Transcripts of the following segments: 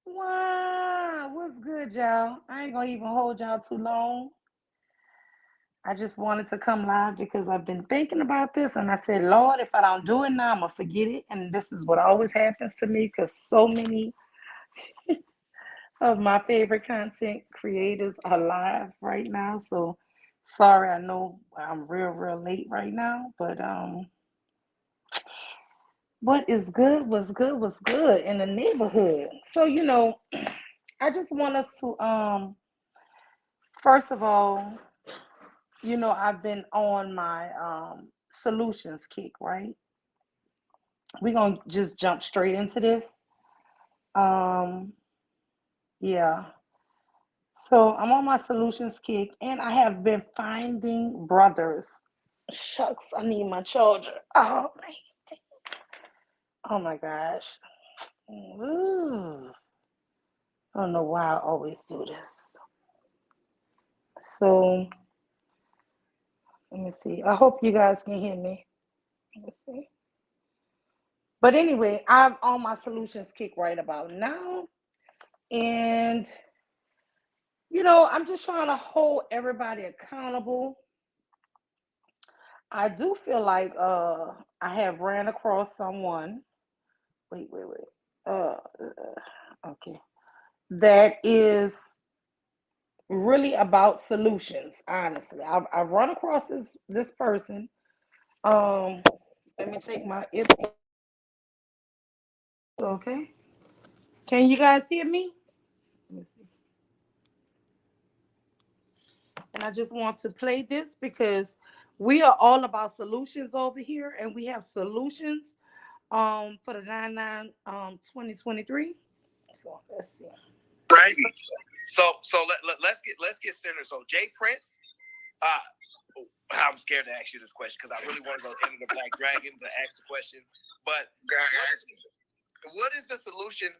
Wow, what's good, y'all? I ain't gonna even hold y'all too long. I just wanted to come live because I've been thinking about this and I said, Lord, if I don't do it now, I'm gonna forget it. And this is what always happens to me because so many of my favorite content creators are live right now. So sorry, I know I'm real late right now, but what is good was good in the neighborhood. So I just want us to first of all, I've been on my solutions kick, right? We're gonna just jump straight into this. Um, yeah. So I'm on my solutions kick and I have been finding brothers. Shucks, I need my charger. Oh man. Oh my gosh. Ooh. I don't know why I always do this. So let me see. I hope you guys can hear me. Let's see. But anyway, I'm on my solutions kick right about now. And, I'm just trying to hold everybody accountable. I do feel like I have ran across someone. Wait. Okay. That is really about solutions, honestly. I've run across this person. Um, Let me take my ear. Okay. Can you guys hear me? Let me see. And I just want to play this because we are all about solutions over here, and we have solutions for the 9 2023. So let's see. Right. So let's get centered. So Jay Prince, I'm scared to ask you this question because I really want to go into the Black Dragon to ask the question. But what is the solution?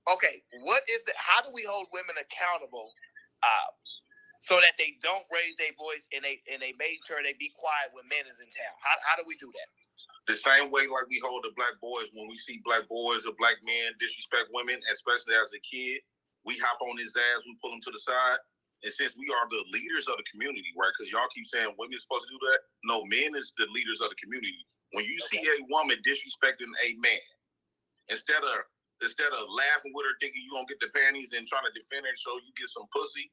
Okay, how do we hold women accountable so that they don't raise their voice and they made sure they be quiet when men is in town? How do we do that? The same way like we hold the black boys when we see black boys or black men disrespect women, especially as a kid, we hop on his ass, we pull him to the side. And since we are the leaders of the community, right? Because y'all keep saying women are supposed to do that. No, men is the leaders of the community. When you see a woman disrespecting a man, instead of laughing with her, thinking you gonna get the panties and trying to defend her so you get some pussy,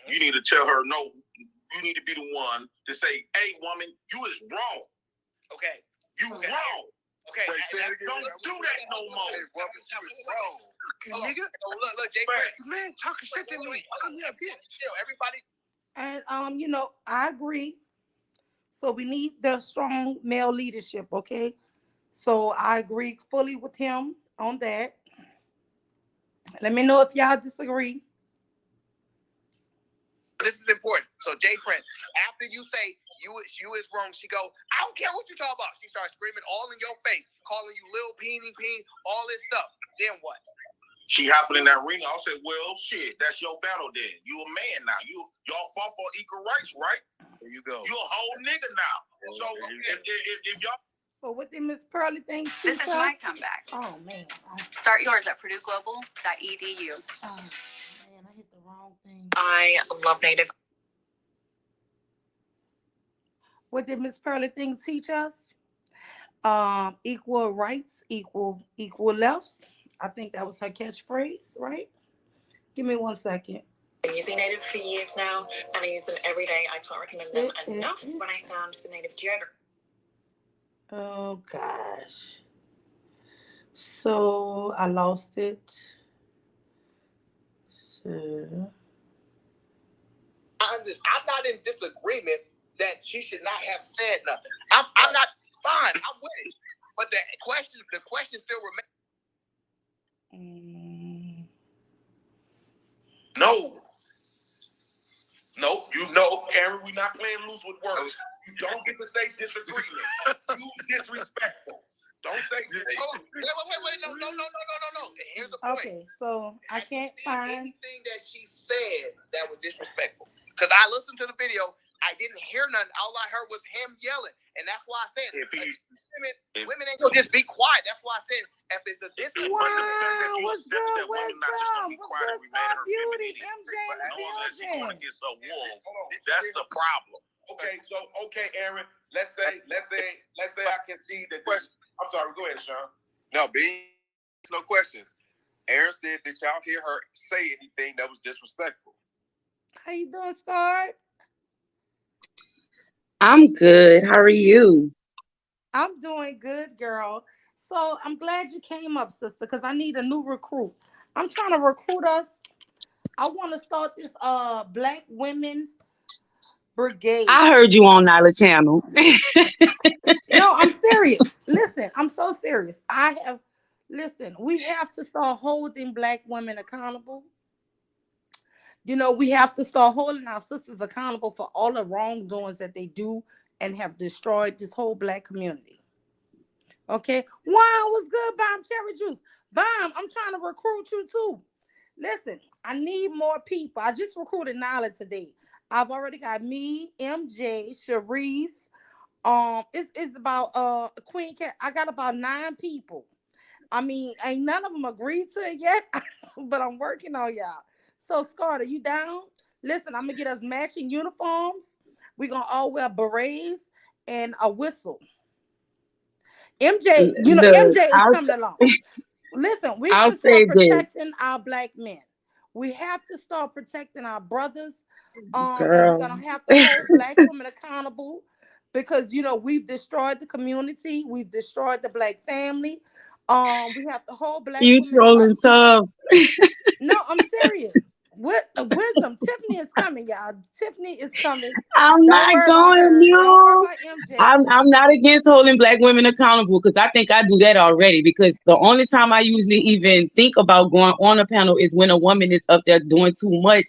you need to tell her no. You need to be the one to say, "Hey, woman, you is wrong. Okay, you wrong. Okay, don't do that no more. That was wrong." Nigga, look, Jay, man, talking shit to me. Come here, bitch. Chill, everybody. And I agree. So we need the strong male leadership, okay? So I agree fully with him on that. Let me know if y'all disagree. This is important. So Jay Prince, after you say you is wrong, she go, I don't care what you talk about. She starts screaming all in your face, calling you Lil Peeny Peen, all this stuff. Then what? She hopping in that arena. I'll say, well, shit, that's your battle then. You a man now. Y'all fought for equal rights, right? There you go. You a whole nigga now. So if y'all. So what did Miss Pearly think? This is my comeback. Oh man. Start yours at PurdueGlobal.edu. Oh man, I hit the wrong thing. I love Native. What did Miss Pearly think teach us? Equal rights, equal lefts. I think that was her catchphrase, right? Give me 1 second. I've been using Native for years now, and I use them every day. I can't recommend them enough. When I found the Native deodorant. Oh gosh. So I lost it. So I'm not in disagreement that she should not have said nothing. I'm not fine. I'm with it. But the question still remains. No. No, Aaron, we're not playing loose with words. You don't get to say disagreement. You disrespectful. Don't say disrespectful. Wait. No. Here's the point. Okay, so I can't find anything that she said that was disrespectful. Because I listened to the video, I didn't hear nothing. All I heard was him yelling, and that's why I said women ain't gonna just be quiet. That's why I said if it's a discipline. Wow, what's good, wisdom? What's good, Star Beauty? MJ in the building. That's the problem. Okay, Aaron. Let's say I can see that. I'm sorry. Go ahead, Sean. No, no questions. Aaron said, "Did y'all hear her say anything that was disrespectful?" How you doing, Scar? I'm good. How are you? I'm doing good, girl. So I'm glad you came up, sister, because I need a new recruit. I'm trying to recruit us. I want to start this Black Women Brigade. I heard you on Nyla Channel. No, I'm serious. Listen, I'm so serious. We have to start holding Black women accountable. We have to start holding our sisters accountable for all the wrongdoings that they do and have destroyed this whole Black community. Okay. Wow, what's good, Bomb Cherry Juice? Bomb, I'm trying to recruit you too. Listen, I need more people. I just recruited Nala today. I've already got me, MJ, Sharice. It's about Queen Cat. I got about 9 people. I mean, ain't none of them agreed to it yet, but I'm working on y'all. So, Scarter, you down? Listen, I'm gonna get us matching uniforms. We're gonna all wear berets and a whistle. MJ, Look, MJ is coming along. Listen, we're I'll gonna start say this, protecting our Black men. We have to start protecting our brothers. And we're girl. gonna have to hold Black women accountable because we've destroyed the community, we've destroyed the Black family. We have to hold Black You women accountable. trolling tough. No, I'm serious. With the wisdom, Tiffany is coming, y'all. Tiffany is coming. I'm Don't not worry about going her. Don't worry mute. about MJ. I'm not against holding Black women accountable because I think I do that already. Because the only time I usually even think about going on a panel is when a woman is up there doing too much.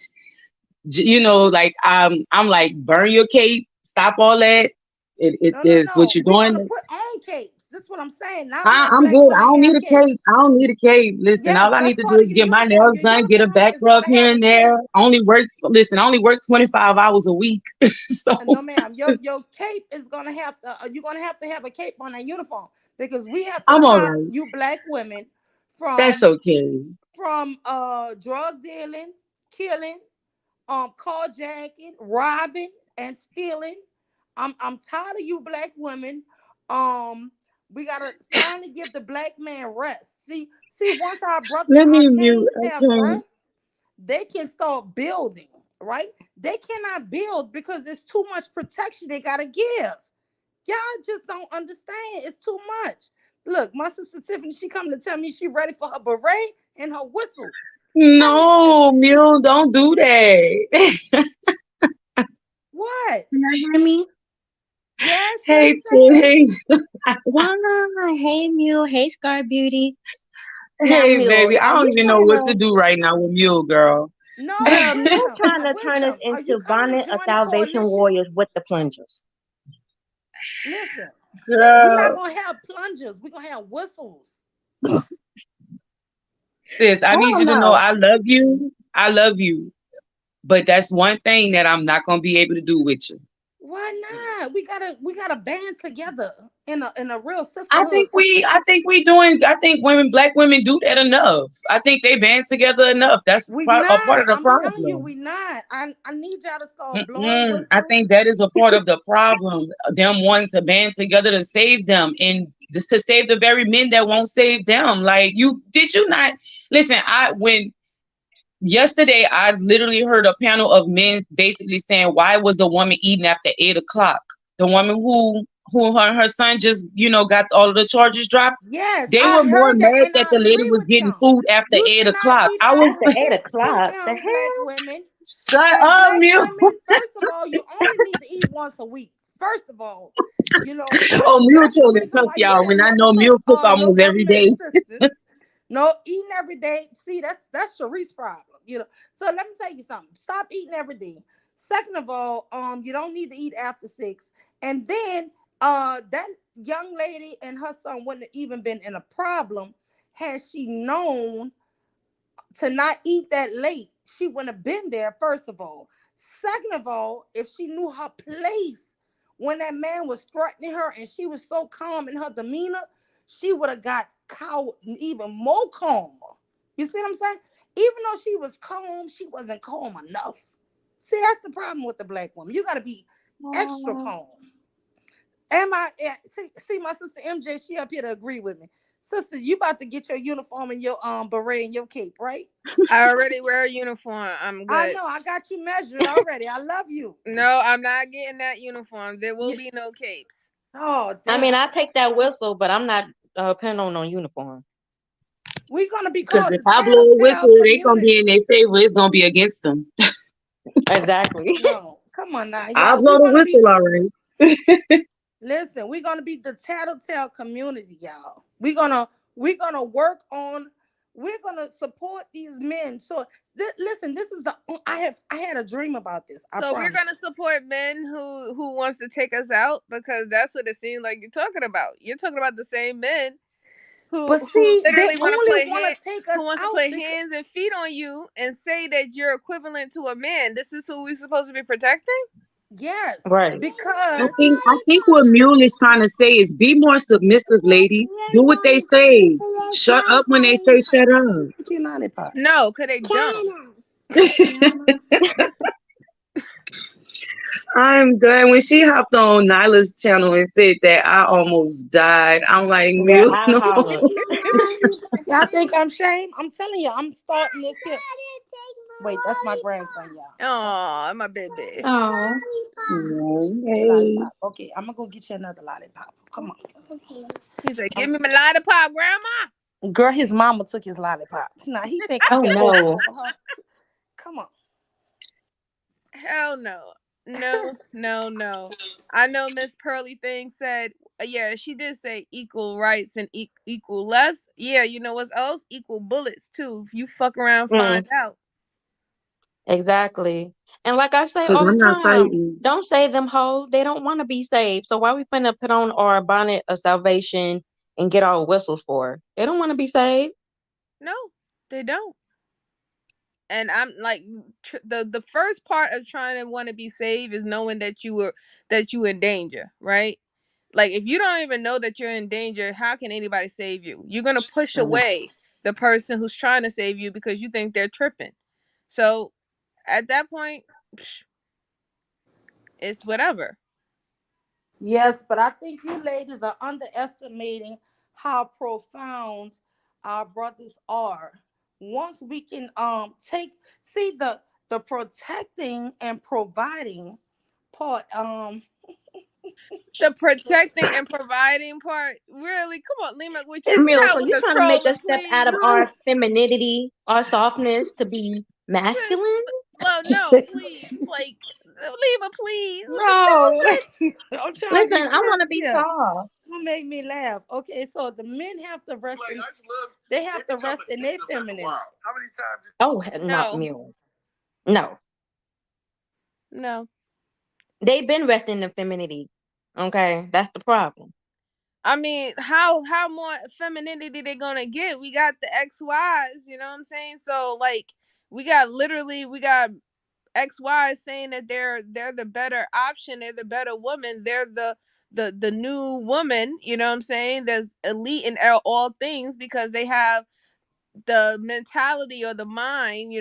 Like I'm like, burn your cape, stop all that. It No, no, is what no. you're We're gonna doing. put on capes. This is what I'm saying. Not all I'm Black good. I women don't need have a capes. cape. I don't need a cape. Listen, Yes, all I that's need to part do of is your get my uniform. nails Your done, get a uniform back is rub gonna here have a and cape. there. I only work. Listen, I only work 25 hours a week, so No, ma'am. Your cape is gonna have to. You're gonna have to have a cape on that uniform because we have to I'm all stop right. you Black women That's from okay. drug dealing, killing, carjacking, robbing, and stealing. I'm tired of you Black women. Um, we gotta finally give the Black man rest. See, once our brothers, Let our me mute. kings I have can't. rest, they can start building, right? They cannot build because there's too much protection they gotta give. Y'all just don't understand. It's too much. Look, my sister Tiffany, she coming to tell me she ready for her beret and her whistle. Tell me, No, Mule, don't do that. what? Can you hear me? Yes, Hey, say it. hey, Wow. Hey, Mule. Hey, Scar Beauty. Now, hey, Mule, baby. I are don't you even know trying what to to, do right now with Mule, girl. No, Mule wisdom, trying to turn us wisdom. Are you into coming to Bonnet of join the Salvation coalition? Warriors with the plungers? Listen, we're not Girl, gonna have plungers. We're gonna have whistles. sis, I need Hell you to know no. I love you. I love you. But that's one thing that I'm not gonna be able to do with you. Why not? We gotta band together in a real sisterhood. I think black women do that enough. I think they band together enough. That's We a part not. of the I'm telling you, problem. we not. I need y'all to start blowing I whistles. think that is a part of the problem. Them wanting to band together to save them and just to save the very men that won't save them. Like you not listen, when yesterday I literally heard a panel of men basically saying, why was the woman eating after 8 o'clock? The woman who her son just, got all of the charges dropped. Yes, They I were more heard that, mad and that I the lady agree was with getting them. food after You eight should not o'clock. eat I was after After 8 6 o'clock. The p.m. Black hell? women. shut Hey, up, Black Mule. women. First of all, you only need to eat once a week. First of all, Oh, Mule that's the trolling reason tough, why you y'all. should When I never know take Mule cook no almost every government day. assistance. No eating every day. See, that's Sharice's problem. So let me tell you something. Stop eating every day. Second of all, you don't need to eat after 6. And then that young lady and her son wouldn't have even been in a problem had she known to not eat that late. She wouldn't have been there, first of all. Second of all, if she knew her place when that man was threatening her and she was so calm in her demeanor, she would have got cowed even more calmer. You see what I'm saying? Even though she was calm, she wasn't calm enough. See, that's the problem with the black woman. You got to be extra Oh, calm. Am I? See, my sister MJ, she up here to agree with me. Sister, you about to get your uniform and your beret and your cape, right? I already wear a uniform. I'm I good. know. I got you measured already. I love you. No, I'm not getting that uniform. There will Yeah. be no capes. Oh, I mean, damn. I take that whistle, but I'm not putting on uniform. We're gonna be Because called if the I blow a tattletale whistle, it ain't gonna be in community. their favor. It's gonna be against them. Exactly. No, come on now, I'll y'all. blow We're the gonna be whistle, all right. listen. We're gonna be the tattletale community, y'all. We're gonna work on. We're gonna support these men. So listen, this is the. I had a dream about this. I So we're promise. gonna support men who wants to take us out because that's what it seems like you're talking about. You're talking about the same men But who see, they literally want to only play want to take us who wants to out put because hands and feet on you and say that you're equivalent to a man. This is who we're supposed to be protecting? yes, Right. because I think what Mule is trying to say is be more submissive, ladies. Do what they say. Shut up when they say shut up. Cookie lollipop. No, because they don't. I'm done. When she hopped on Nyla's channel and said that, I almost died. I'm like, Yeah, Mule, I no. hollered. Y'all think I'm shame? I'm telling you, I'm starting this here. Wait, that's my grandson, y'all. Oh, my baby. Oh, Hey, Hey. lollipop. Okay, I'm gonna go get you another lollipop. Come He said, on. "Give me my lollipop, grandma." Girl, his mama took his lollipop. Now he think I oh can walk no. over her. Come on. Hell no. No, no, no. I know Miss Pearly Thing said, yeah, she did say equal rights and equal lefts. Yeah, you know what else? Equal bullets, too. If you fuck around, Mm, find out. exactly. And like I say Because all the I'm not time, fighting. don't save them hoes. They don't want to be saved. So why we finna put on our bonnet of salvation and get our whistles for? They don't want to be saved. No, they don't. And I'm like, the first part of trying to want to be saved is knowing that you in danger, right? Like if you don't even know that you're in danger, how can anybody save you? You're gonna push Mm. away the person who's trying to save you because you think they're tripping. So at that point, it's whatever. Yes, but I think you ladies are underestimating how profound our brothers are. Once we can take see the protecting and providing part The protecting and providing part, really? Come on, Lima, would you it's Camille, stop so with you the trying to make us trolling, step out of please? no our femininity, our softness to be masculine? Well, no, please, like Lima, please. no. I'm trying to Listen, be I want serious to be here. soft. Don't make me laugh. Okay, so the men have to rest Like, in, I just love they have to become rest a in their genius after a femininity. while. How many times? Oh, not No, Mule. No, no. they've been resting in femininity. Okay, that's the problem. I mean, how more femininity they gonna get? We got the XYs, you know what I'm saying? So like, we got XYs saying that they're the better option, they're the better woman, they're the new woman, you know what I'm saying? That's elite in all things because they have the mentality or the mind,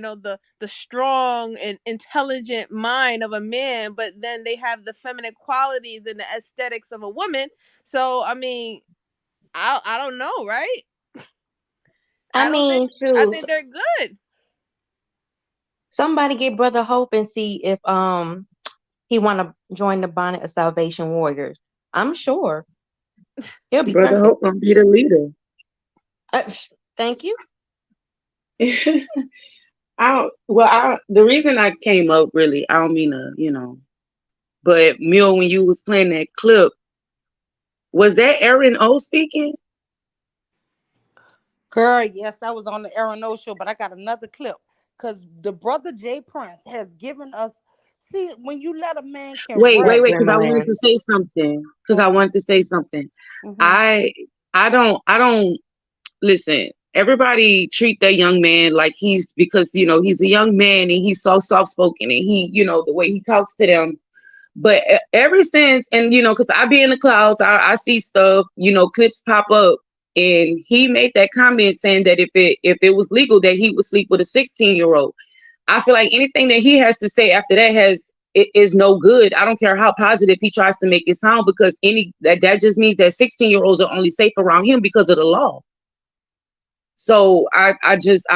the strong and intelligent mind of a man, but then they have the feminine qualities and the aesthetics of a woman. So I mean, I don't know, right? I I don't think mean, I shoot, think they're good. somebody get Brother Hope and see if he want to join the Bonnet of Salvation Warriors. I'm sure he'll be Brother perfect. Hope gonna be the leader. Thank you. The reason I came up really, I don't mean to, but Mule, when you was playing that clip, was that Aaron O speaking? Girl, yes, that was on the Aaron O show, but I got another clip because the brother Jay Prince has given us. See, when you let a man can Wait, rest, because I wanted Gremlin. to say something. Because I okay. wanted to say something. Hmm. I I don't listen. Everybody treat that young man like he's because he's a young man and he's so soft spoken and he the way he talks to them. But ever since, and because I be in the clouds, I see stuff, clips pop up, and he made that comment saying that if it was legal, that he would sleep with a 16-year-old. I feel like anything that he has to say after that is no good. I don't care how positive he tries to make it sound, because that just means that 16-year-olds are only safe around him because of the law. So I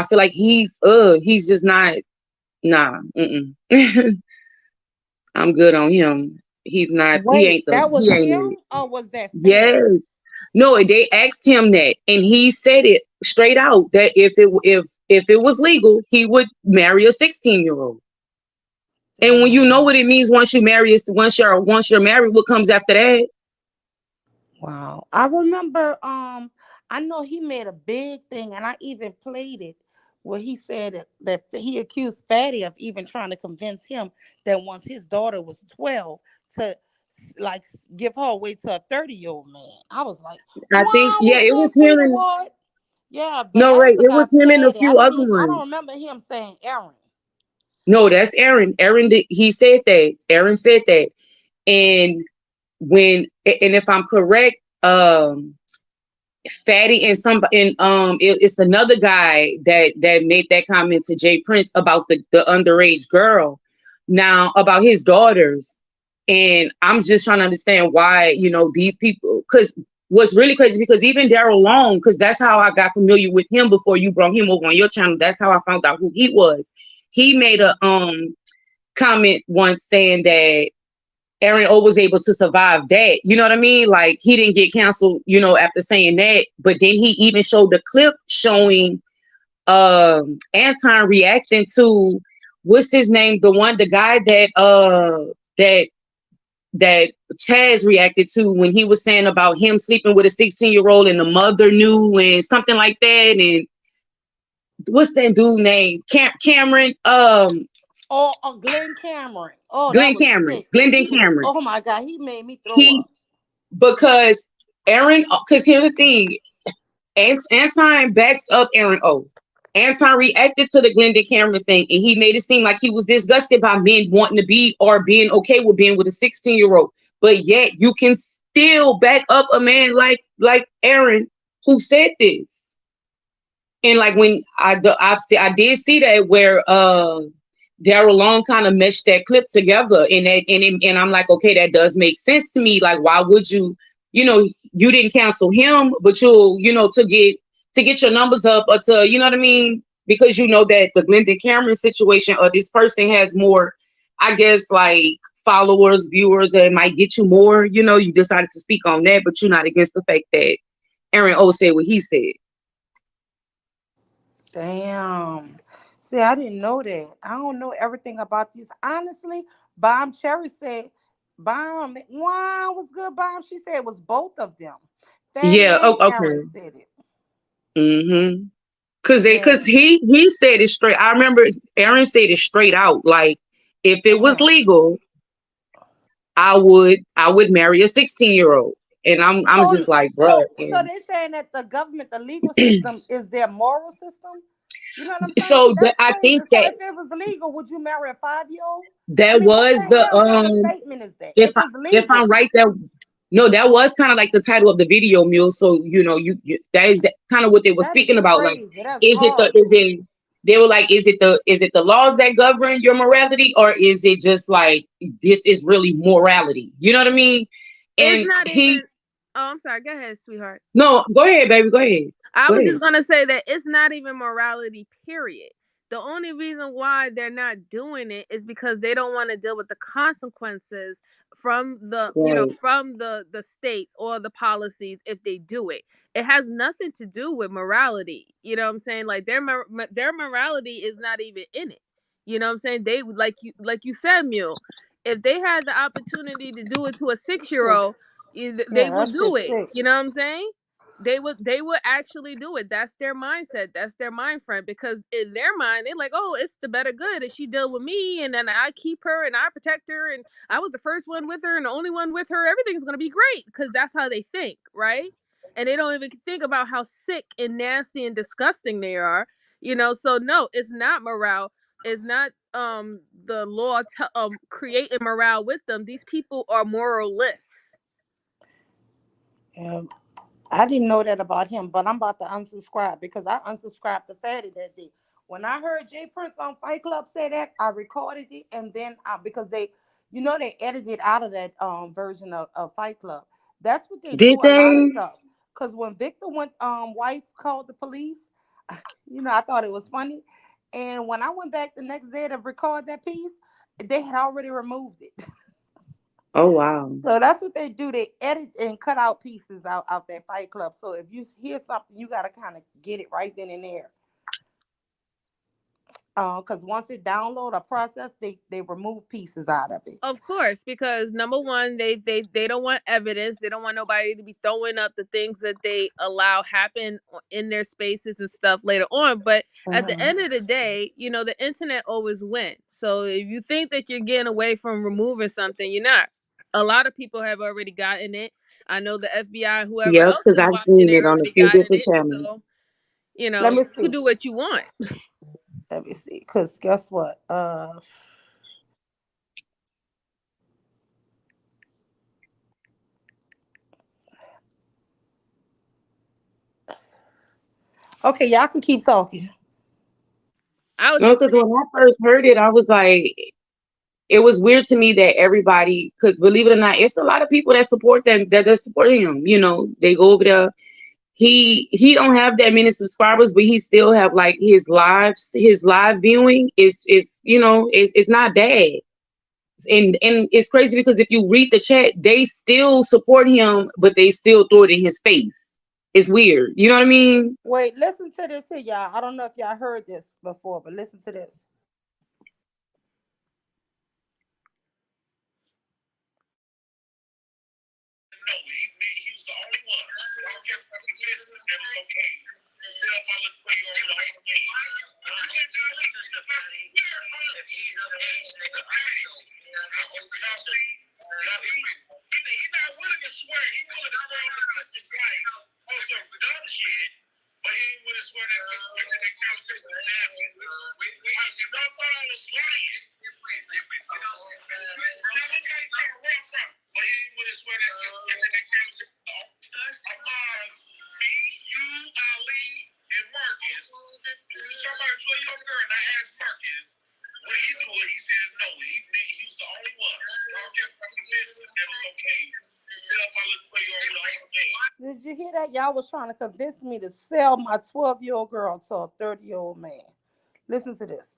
feel like he's just not, nah. I'm good on him. He's not. He Wait, ain't the. that was He ain't him it. or was that Fatty? Yes. No, they asked him that, and he said it straight out that if it was legal, he would marry a 16-year-old. And when you know what Damn. it means, once you're married, what comes after that? Wow. I remember I know he made a big thing and I even played it where he said that he accused Fatty of even trying to convince him that once his daughter was 12 to like give her away to a 30-year-old man. I was like, I wow, think, I yeah, was it was there, him Frida and what? Yeah, but no, that right, was it was about him and a Fatty. few other I don't ones. remember him saying Aaron. No, that's Aaron. Aaron did, he said that. Aaron said that. And and if I'm correct, Fatty and it's another guy that made that comment to Jay Prince about the underage girl, now about his daughters. And I'm just trying to understand why, these people, because what's really crazy, because even Daryl Long, because that's how I got familiar with him before you brought him over on your channel. That's how I found out who he was. He made a comment once saying that Aaron O was able to survive that. You know what I mean? Like, he didn't get canceled, after saying that. But then he even showed the clip showing Anton reacting to, what's his name? The guy that that Chaz reacted to when he was saying about him sleeping with a 16-year-old and the mother knew and something like that. And what's that dude name? Cameron, Oh, Glenn Cameron. Oh, that Glenn was Cameron, sick. Glendon He was, Cameron. oh my God, he made me throw He up. because because here's the thing, Anton backs up Aaron O. Anton reacted to the Glendon Cameron thing, and he made it seem like he was disgusted by men wanting to be or being okay with being with a 16-year-old. But yet you can still back up a man like Aaron who said this. And like when I did see that where Daryl Long kind of meshed that clip together, and I'm like, okay, that does make sense to me. Like, why would you, you didn't cancel him, but you'll, to get your numbers up, or to, you know what I mean, because you know that the Glendon Cameron situation, or this person has more, I guess, like followers, viewers, and might get you more. You decided to speak on that, but you're not against the fact that Aaron O said what he said. Damn. See, I didn't know that. I don't know everything about this. Honestly, Bomb Cherry said, Bomb, wow, was good, Bomb. She said it was both of them. Fatty Yeah. Oh, and Aaron okay. said it. Mm-hmm. Cause Yeah. he said it straight. I remember Aaron said it straight out. Like, if it was Damn. legal, I would marry a 16-year-old. And I'm So, just like, bruh. so they saying that the government, the legal system, is their moral system. You know what I'm saying? So That's I crazy. think So that if it was legal, would you marry a 5-year-old? I that mean, what was the the hell kind of statement is that? if If I it's if I'm legal, right, that no, that was kind of like the title of the video, Mule. So that is kind of what they were that is speaking about. Like, crazy. That's is it the is horrible. it they were like, is it the laws that govern your morality, or is it just like, this is really morality? You know what I mean? It's And not he even. Oh, I'm sorry. Go ahead, sweetheart. no, go ahead, baby, go ahead, I go was just ahead. gonna say that it's not even morality, period. The only reason why they're not doing it is because they don't want to deal with the consequences from Right. the states or the policies if they do it. It has nothing to do with morality. You know what I'm saying? Like their morality is not even in it. You know what I'm saying? They like you said, Mule. If they had the opportunity to do it to a That 6 year shit, old, yeah, they that would shit do it. sick. You know what I'm saying? They would actually do it. That's their mindset. That's their mind frame. Because in their mind, they're like, oh, it's the better good. If she deal with me, and then I keep her and I protect her, and I was the first one with her and the only one with her, everything's gonna be great. Because that's how they think, right? And they don't even think about how sick and nasty and disgusting they are. So no, it's not morale. It's not. the law creating morale with them. These people are moralists. I didn't know that about him, but I'm about to unsubscribe because I unsubscribed to Fatty that day. When I heard Jay Prince on Fight Club say that, I recorded it, and then because they edited out of that version of Fight Club. That's what they do Did a lot of they? stuff. Because when Victor went, wife called the police, I thought it was funny, and when I went back the next day to record that piece, they had already removed it. Oh wow. So that's what they do. They edit and cut out pieces out that Fight Club. So if you hear something, you got to kind of get it right then and there. Because once it download a process, they remove pieces out of it. Of course, because number one, they don't want evidence. They don't want nobody to be throwing up the things that they allow happen in their spaces and stuff later on. But at the end of the day, the internet always wins. So if you think that you're getting away from removing something, you're not. A lot of people have already gotten it. I know the FBI, whoever Yep, else because is I've watching seen it, it on a already few gotten different it. channels. So Let me you can see. do what you want. Let me see. Because guess what? Okay, y'all can keep talking. I was No, just because saying. when I first heard it, I was like, it was weird to me that everybody, because believe it or not, it's a lot of people that support them, that support him. They go over there. He don't have that many subscribers, but he still have like his live viewing it's not bad. And it's crazy because if you read the chat, they still support him, but they still throw it in his face. It's weird. You know what I mean? Wait, listen to this here, y'all. I don't know if y'all heard this before, but listen to this. No, he was the only one. I don't care if he missed it, that was okay. Still, my little play on the whole thing. If he's of age, nigga, he's not willing to swear. He willing to swear on his sister's life on some dumb shit, but he ain't willing to swear that sister that they conversation happened. I thought I was lying. Now look how he trying to run from it. But he ain't willing to swear that sister that they conversation amongst me, you, Ali, and Marcus. You talking about a 12-year-old girl, and I asked Marcus, what did he do it? He said no. He was the only one. I don't care if he missed it, that was okay. Still, my little 12-year-old the whole thing. Did you hear that? Y'all was trying to convince me to sell my 12-year-old girl to a 30-year-old man. Listen to this. If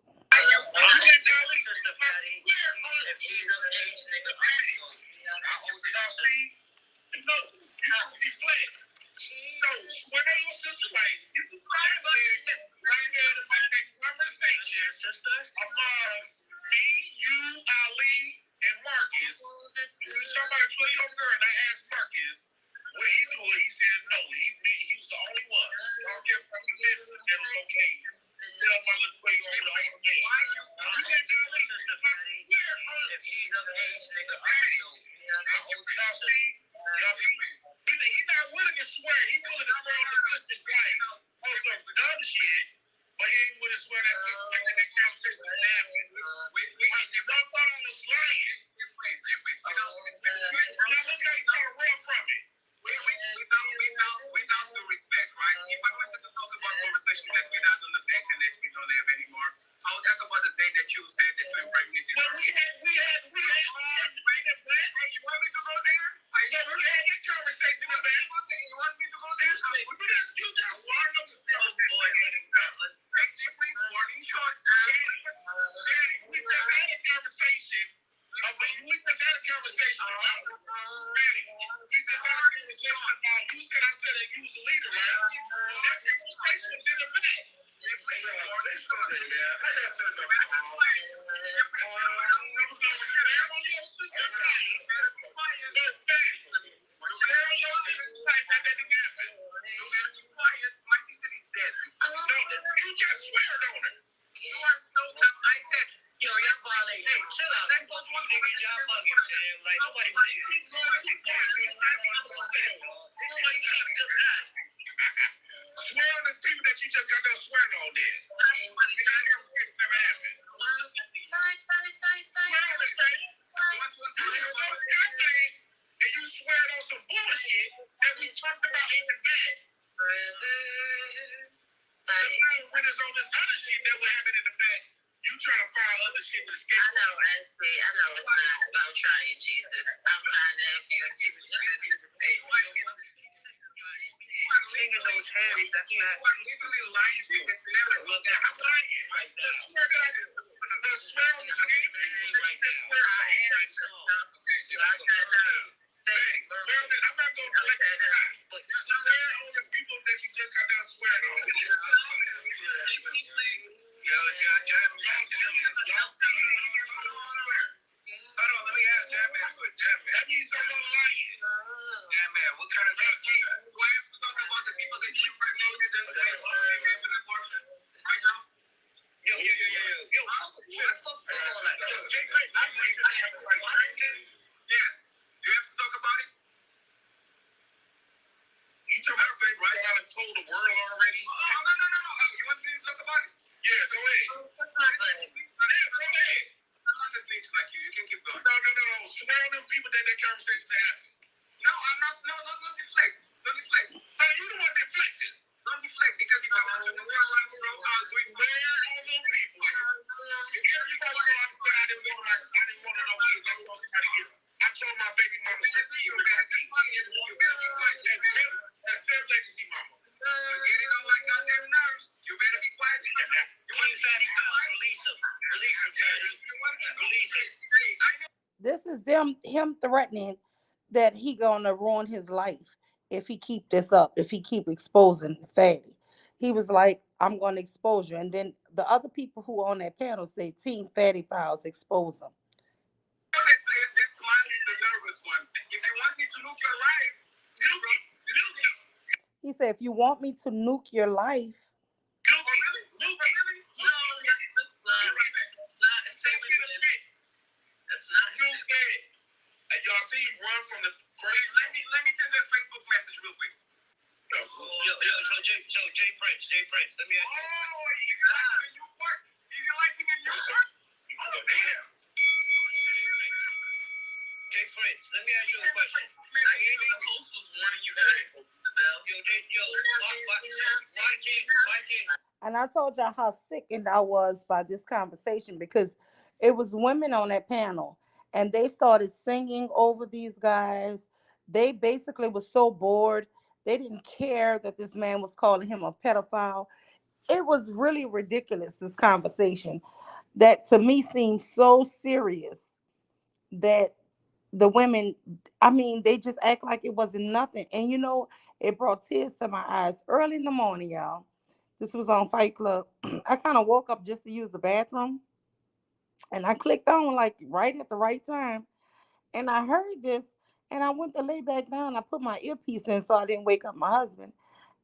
she's of age, nigga, no, you deflect. No, when they your sister like you can cry right there about that conversation amongst me, you, Ali, and Marcus. You talking about a 12-year-old girl, and I asked Marcus, what did he do it? He said no. He was the only one. I don't care if he missed it, that was okay. Still, my little 12-year-old the whole thing. If she's of age, nigga, he's not willing to swear. He's willing to swear on his sister's life on some dumb shit, but he ain't willing to swear that sister like that conversation happened. I thought I was lying. Now look how he's trying to run from it. Without due respect, right? If I went to the talk about conversations that we're not on the back connection, we don't have anymore. I'll talk about the day that you said that you impregnated. But we had. You want me to go there? We had that conversation in bed. You want me to go there? You just warned us. Please, warning shots. We just had a conversation. We just had a conversation about you said I said that you was a leader, right? That conversation was in the back. My sister is dead. No, you just swear on her. You are so dumb. I said, yo, you're violating. Hey, chill out. Let's go to one conversation. Like, nobody. that we talked about in the bed. When it's on this other shit that will happen in the back, you try to find other shit to escape. I know, honestly, I know it's not about trying, Jesus. I'm trying to singing those Harrys, that's not literally lying to you. Never look at I'm lying right now. I swear that I do. I swear on the game people that you just swear on. I'm not going to let that out. Swear on the people that you just got done swearing on. Hold on, let me ask Jamman a quick. Jamman. That means someone lying. Jamman, what kind of drugs you got? Do I have to talk about the people that keep presenting this with abortion right now? Yo. Jay Prince, yes. Do you have to talk about it? You talking about the same right now and told the world already? Oh, no. You want me to talk about it? Yeah, go ahead. Yeah, go ahead. I'm not just bitch like you. You can keep going. No. Swear on them people that conversation happened. No, I'm not. No, don't deflect. Don't deflect. No, you the one deflected. Don't deflect because if I want to know your life, bro, I was doing where all those people. If everybody know I said I didn't want to know kids. I was going to try to get them. I told my baby mama, you better be quiet. You better be quiet. That's their legacy, mama. You're getting on my goddamn nerves. You better be quiet. You want to release him. Release him, Daddy. You want to release him. Hey, I know. This is him threatening that he gonna ruin his life if he keep this up, if he keep exposing Fatty. He was like, I'm gonna expose you. And then the other people who on that panel say Team Fatty Files expose him. That smile is the nervous one. If you want me to nuke your life, nuke it. He said, if you want me to nuke your life. Nuke it. No, that's not nuke it. And y'all see him run from the first. Let me send that Facebook message real quick. Jay Prince. Let me ask you. Oh, is he like him in Newport? Oh, damn. Jay Prince, let me ask you a question. I hear the host was warning you guys. And I told y'all how sickened I was by this conversation because it was women on that panel and they started singing over these guys. They basically was so bored. They didn't care that this man was calling him a pedophile. It was really ridiculous, this conversation that to me seemed so serious that the women, I mean, they just act like it wasn't nothing. And it brought tears to my eyes early in the morning, y'all. This was on Fight Club. I kind of woke up just to use the bathroom. And I clicked on like right at the right time. And I heard this. And I went to lay back down. I put my earpiece in so I didn't wake up my husband.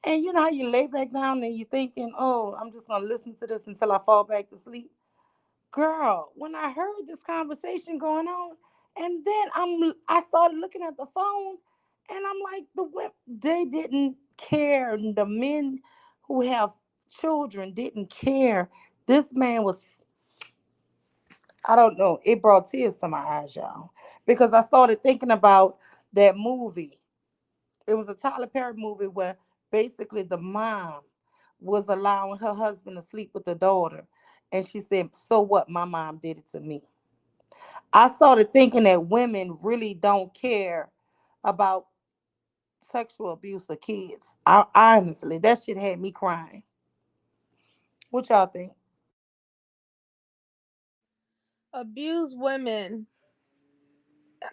And you know how you lay back down and you're thinking, oh, I'm just going to listen to this until I fall back to sleep. Girl, when I heard this conversation going on, and then I started looking at the phone, and I'm like, they didn't care. The men who have children didn't care. This man was, I don't know, it brought tears to my eyes, y'all, because I started thinking about that movie. It was a Tyler Perry movie where basically the mom was allowing her husband to sleep with the daughter. And she said, so what? My mom did it to me. I started thinking that women really don't care about sexual abuse of kids. Honestly, that shit had me crying. What y'all think? Abuse women.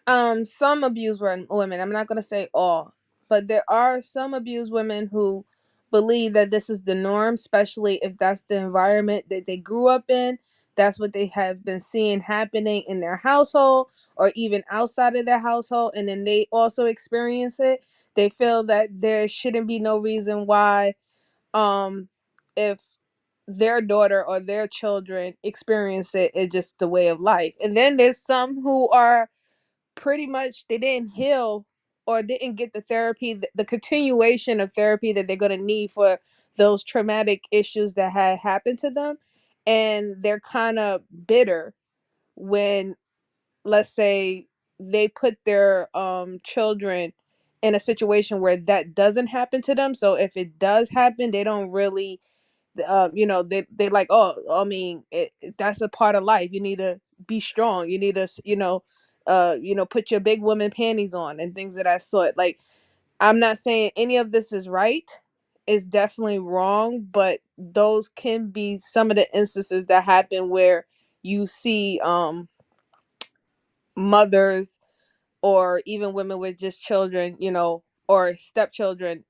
Some abuse women. I'm not gonna say all, but there are some abused women who believe that this is the norm, especially if that's the environment that they grew up in. That's what they have been seeing happening in their household or even outside of their household, and then they also experience it. They feel that there shouldn't be no reason why, if their daughter or their children experience it, it's just the way of life. And then there's some who are pretty much they didn't heal or didn't get the therapy, the continuation of therapy that they're going to need for those traumatic issues that had happened to them. And they're kind of bitter when, let's say, they put their children in a situation where that doesn't happen to them. So if it does happen, they don't really, they like, oh, I mean, that's a part of life. You need to be strong. You need to, put your big woman panties on and things of that sort. Like, I'm not saying any of this is right. It's definitely wrong, but those can be some of the instances that happen where you see mothers or even women with just children, or stepchildren,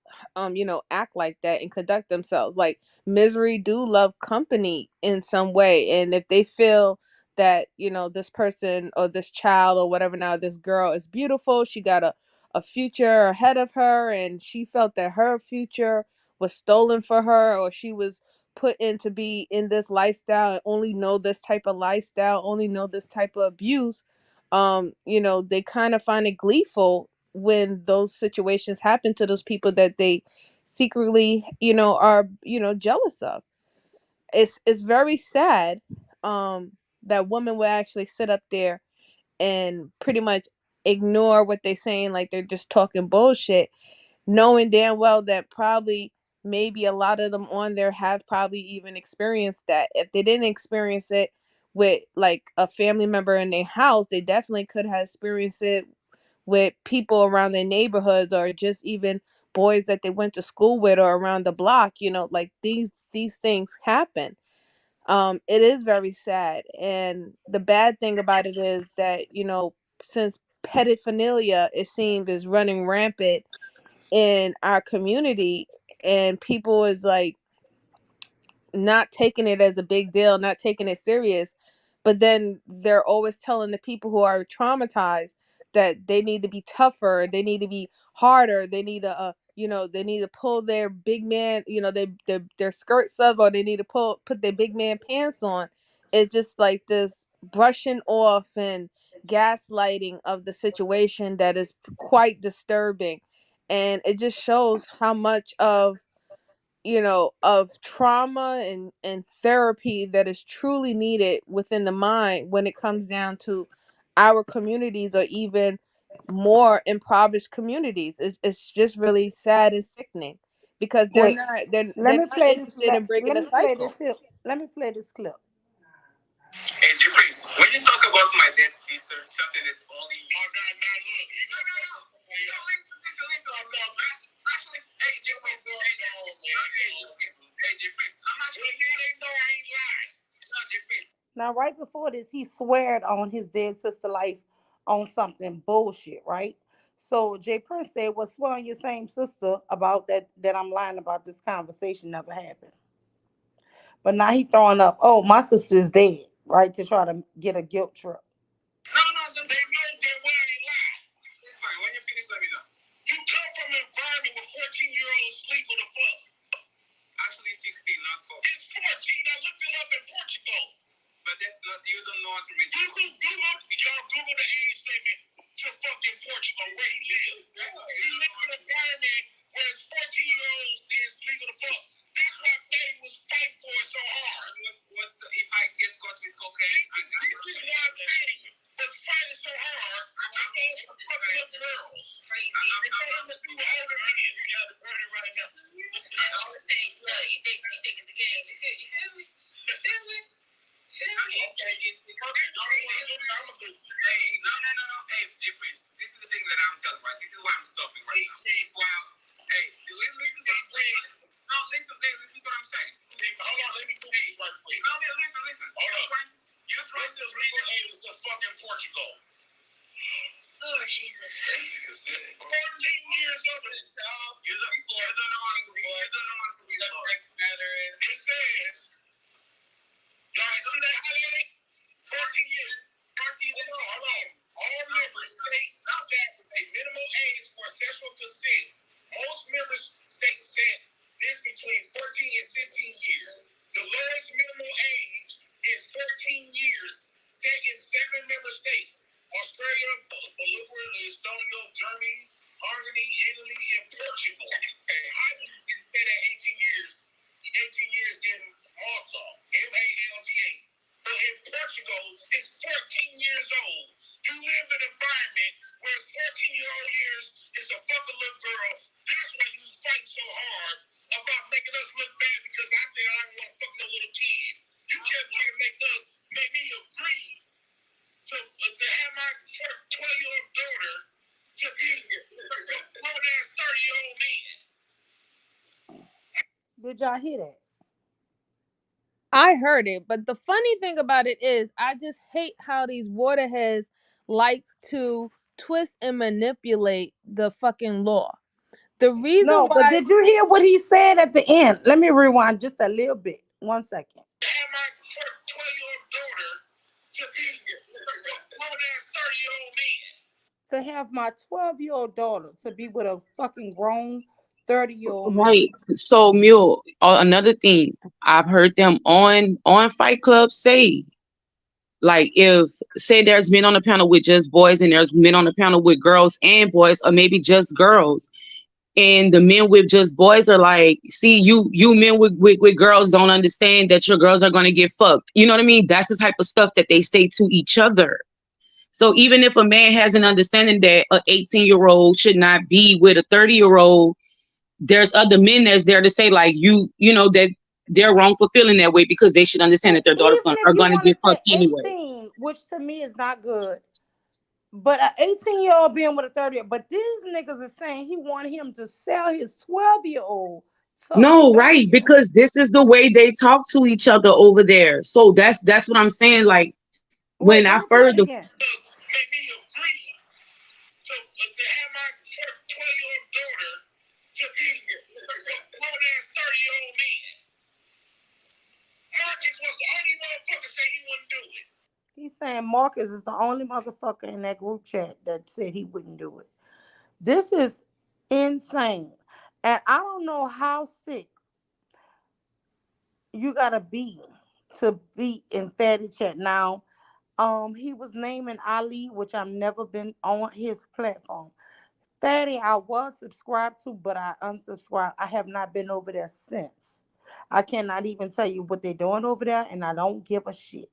act like that and conduct themselves. Like, misery do love company in some way. And if they feel that, this person or this child or whatever, now this girl is beautiful, she got a future ahead of her, and she felt that her future was stolen for her, or she was put in to be in this lifestyle and only know this type of lifestyle, only know this type of abuse, they kind of find it gleeful when those situations happen to those people that they secretly, are, jealous of. It's very sad that women will actually sit up there and pretty much ignore what they're saying, like they're just talking bullshit, knowing damn well that probably maybe a lot of them on there have probably even experienced that. If they didn't experience it with like a family member in their house, they definitely could have experienced it with people around their neighborhoods, or just even boys that they went to school with or around the block. Like these things happen. It is very sad, and the bad thing about it is that, since pedophilia, it seems, is running rampant in our community, and people is like not taking it as a big deal, not taking it serious, but then they're always telling the people who are traumatized that they need to be tougher, they need to be harder, they need to they need to pull their big man, their skirts up, or they need to put their big man pants on. It's just like this brushing off and gaslighting of the situation that is quite disturbing, and it just shows how much of trauma and therapy that is truly needed within the mind when it comes down to our communities, or even more impoverished communities. It's just really sad and sickening, because they're Wait, not they're let they're me not play this. interested in breaking Let the me play this cycle. clip. Let me play this clip. Hey, J Prince, when you talk about my dead sister, something that only you. Oh, no, look. Listen. Actually, hey, J Prince. Hey, J Prince. I'm actually. They know I ain't lying. No, J Prince. Now, right before this, he sweared on his dead sister life on something bullshit, right? So Jay Prince said, "Well, swear on your same sister about that I'm lying about this conversation never happened." But now he throwing up, "Oh, my sister is dead," right, to try to get a guilt trip. No, they know that we ain't lying. It's fine. When you finish, let me know. You come from an environment where 14-year-olds legal to fuck. Actually, 16, not 4. It's 14. I looked it up in Portugal. But that's not, you don't know how to read. Google the age limit to fuck in Portugal, where he lives. He lives in an environment where it's 14-year-olds is legal to fuck. That's why Faye was fighting for it so hard. If I get caught with cocaine? This is why Faye was fighting so hard to fuck little girls. Crazy. Because I'm the people older men. You got to burn it right now. All the things, you think it's a game. You feel me? Okay, no. Hey, J Prince, this is the thing that I'm telling, right? This is why I'm stopping right now. Hey, listen to what I'm saying. No, listen to what I'm saying. Hold on, let me do this right quick. No, listen. Hold on. You're trying to legal age to fucking Portugal. Oh, Jesus. 14 years of it. You don't know how to read. It says, y'all see that highlighted? 14 years. 14 years. Hold on. All member states set a minimal age for sexual consent. Most member states set this between 14 and 16 years. The lowest minimal age is 14 years, set in 7 member states: Australia, Bolivia, Estonia, Germany, Hungary, Italy, and Portugal. And I Did y'all hear that? I heard it, but the funny thing about it is I just hate how these waterheads likes to twist and manipulate the fucking law. The reason No, but why did you hear what he said at the end? Let me rewind just a little bit. 1 second. Have my 12-year-old daughter to be grown ass 30-year-old man. To have my 12-year-old daughter to be with a fucking grown 30-year-old man. Right. So, Mule, another thing I've heard them on Fight Club say, like, if say there's men on the panel with just boys and there's men on the panel with girls and boys, or maybe just girls, and the men with just boys are like, see, you men with girls don't understand that your girls are going to get fucked. You know what I mean? That's the type of stuff that they say to each other. So even if a man has an understanding that a 18-year-old should not be with a 30-year-old, there's other men that's there to say, like, you know that they're wrong for feeling that way, because they should understand And that their daughters even if are you going to want to get say fucked anyway. 18, which to me is not good, but an 18-year-old being with a 30, but these niggas are saying he want him to sell his 12-year-old to a No, right, 30-year-old. because this is the way they talk to each other over there. So that's what I'm saying. Like, when Wait, I let me play it first, again. Make me agree to have my 12-year-old daughter to be grown ass 30-year-old man. Marcus was the only motherfucker say he wouldn't do it. He's saying Marcus is the only motherfucker in that group chat that said he wouldn't do it. This is insane. And I don't know how sick you gotta be in Fatty Chat. Now, he was naming Ali, which I've never been on his platform. Fatty, I was subscribed to, but I unsubscribed. I have not been over there since. I cannot even tell you what they're doing over there, and I don't give a shit.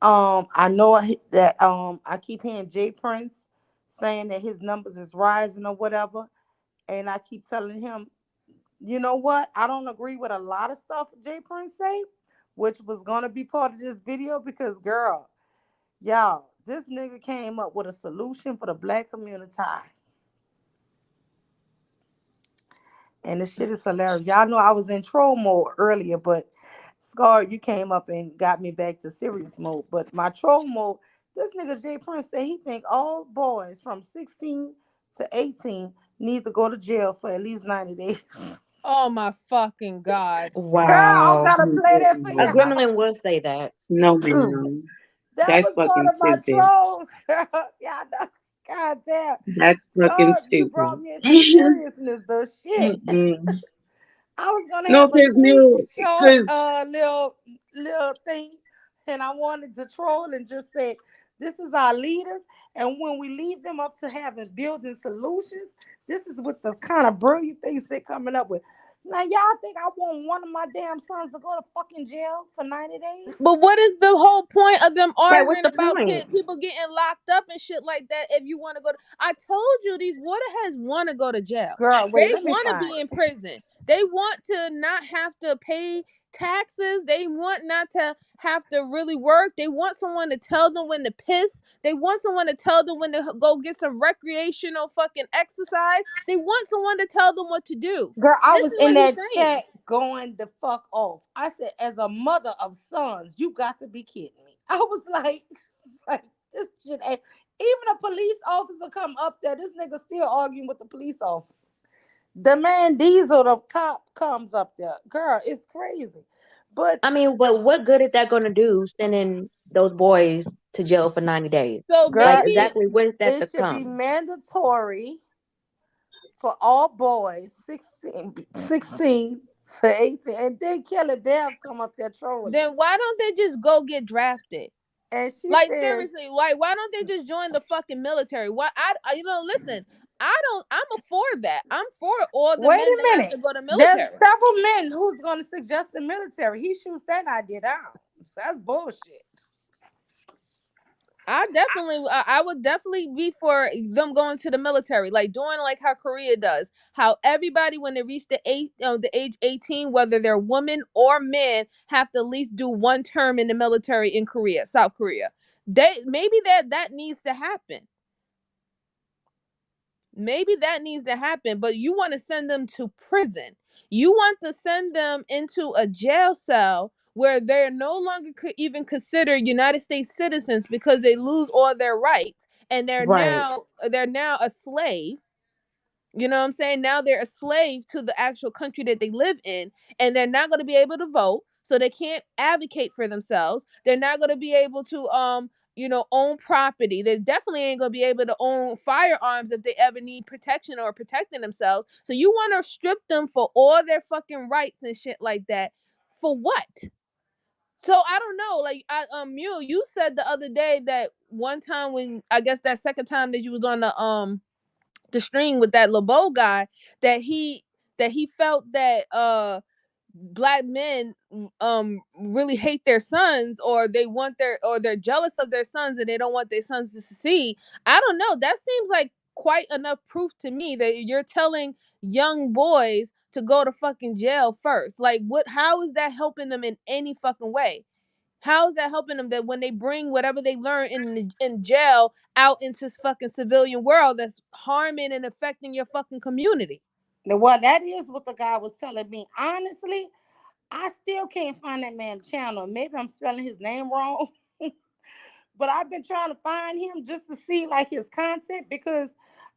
I know that I keep hearing Jay Prince saying that his numbers is rising or whatever, and I keep telling him, you know what? I don't agree with a lot of stuff Jay Prince say, which was gonna be part of this video because, girl, y'all, this nigga came up with a solution for the black community, and the shit is hilarious. Y'all know I was in troll mode earlier, but Scar, you came up and got me back to serious mode. But my troll mode, this nigga Jay Prince said he think all boys from 16 to 18 need to go to jail for at least 90 days. oh my fucking god. Girl, I'm Wow. gonna play that for A no, y'all. gremlin will say that. ma'am, That that's was part fucking of my stupid. troll. Y'all know, god damn. That's fucking Scar, you stupid. brought me into seriousness though. Shit. Mm-mm. I was gonna No, have a cause sweet, Mule, short, cause little thing, and I wanted to troll and just say, "This is our leaders, and when we leave them up to having building solutions, this is what the kind of brilliant things they're coming up with." Now, y'all think I want one of my damn sons to go to fucking jail for 90 days? But what is the whole point of them Right, what's arguing the about point? people getting locked up and shit like that if you want to go to, I told you these waterheads want to go to jail. Girl, They wait, let me want to find be in it. prison. They want to not have to pay taxes. They want not to have to really work. They want someone to tell them when to piss. They want someone to tell them when to go get some recreational fucking exercise. They want someone to tell them what to do. Girl, I This was is in what he's that saying. chat going the fuck off. I said, as a mother of sons, you got to be kidding me. I was like, like this shit ain't. Even a police officer come up there, this nigga still arguing with the police officer. The man Diesel, the cop, comes up there. Girl, it's crazy. But I mean, but what good is that going to do sending those boys to jail for 90 days? So Like, girl, maybe exactly what is that it to should be come? mandatory for all boys 16 to 18. And then Kelly Dev come up there trolling. then why don't they just go get drafted? And she Like says, seriously, why don't they just join the fucking military? Why you know, listen, I don't I'm for that. I'm for all the wait men a to have minute. to go to There's military. several men who's going to suggest the military. He shoots that idea down. That's bullshit. I would definitely be for them going to the military, like doing like how Korea does. How everybody when they reach the age 18, whether they're women or men, have to at least do one term in the military in Korea, South Korea. They maybe that needs to happen. Maybe that needs to happen, but you want to send them to prison. You want to send them into a jail cell where they're no longer even considered United States citizens because they lose all their rights, and Right. they're now a slave. You know what I'm saying? Now they're a slave to the actual country that they live in, and they're not going to be able to vote, so they can't advocate for themselves. They're not going to be able to own property. They definitely ain't going to be able to own firearms if they ever need protection or protecting themselves. So you want to strip them for all their fucking rights and shit like that. For what? So I don't know. Like Mule, you said the other day that one time, when I guess that second time that you was on the stream with that LeBeau guy, that he felt that black men really hate their sons, or they're jealous of their sons and they don't want their sons to succeed. I don't know. That seems like quite enough proof to me that you're telling young boys to go to fucking jail first. Like, what? How is that helping them in any fucking way? How is that helping them that when they bring whatever they learn in jail out into fucking civilian world, that's harming and affecting your fucking community? Well, that is what the guy was telling me. Honestly, I still can't find that man's channel. Maybe I'm spelling his name wrong. But I've been trying to find him just to see like his content, because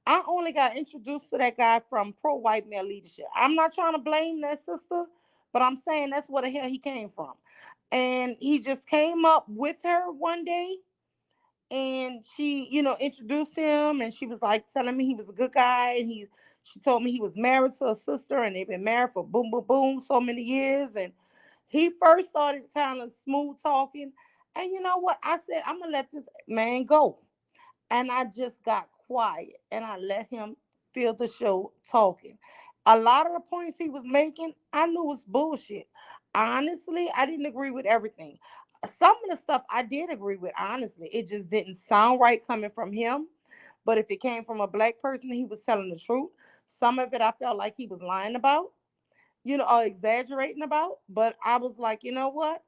I only got introduced to that guy from pro white male leadership. I'm not trying to blame that sister, but I'm saying that's where the hell he came from. And he just came up with her one day, and she, introduced him, and she was like telling me he was a good guy, and she told me he was married to a sister, and they've been married for boom boom boom so many years. And he first started kind of smooth talking, and you know what? I said, I'm gonna let this man go. And I just got quiet and I let him fill the show talking. A lot of the points he was making, I knew was bullshit. Honestly, I didn't agree with everything. Some of the stuff I did agree with, honestly. It just didn't sound right coming from him. But if it came from a black person, he was telling the truth. Some of it I felt like he was lying about, or exaggerating about. But I was like, you know what?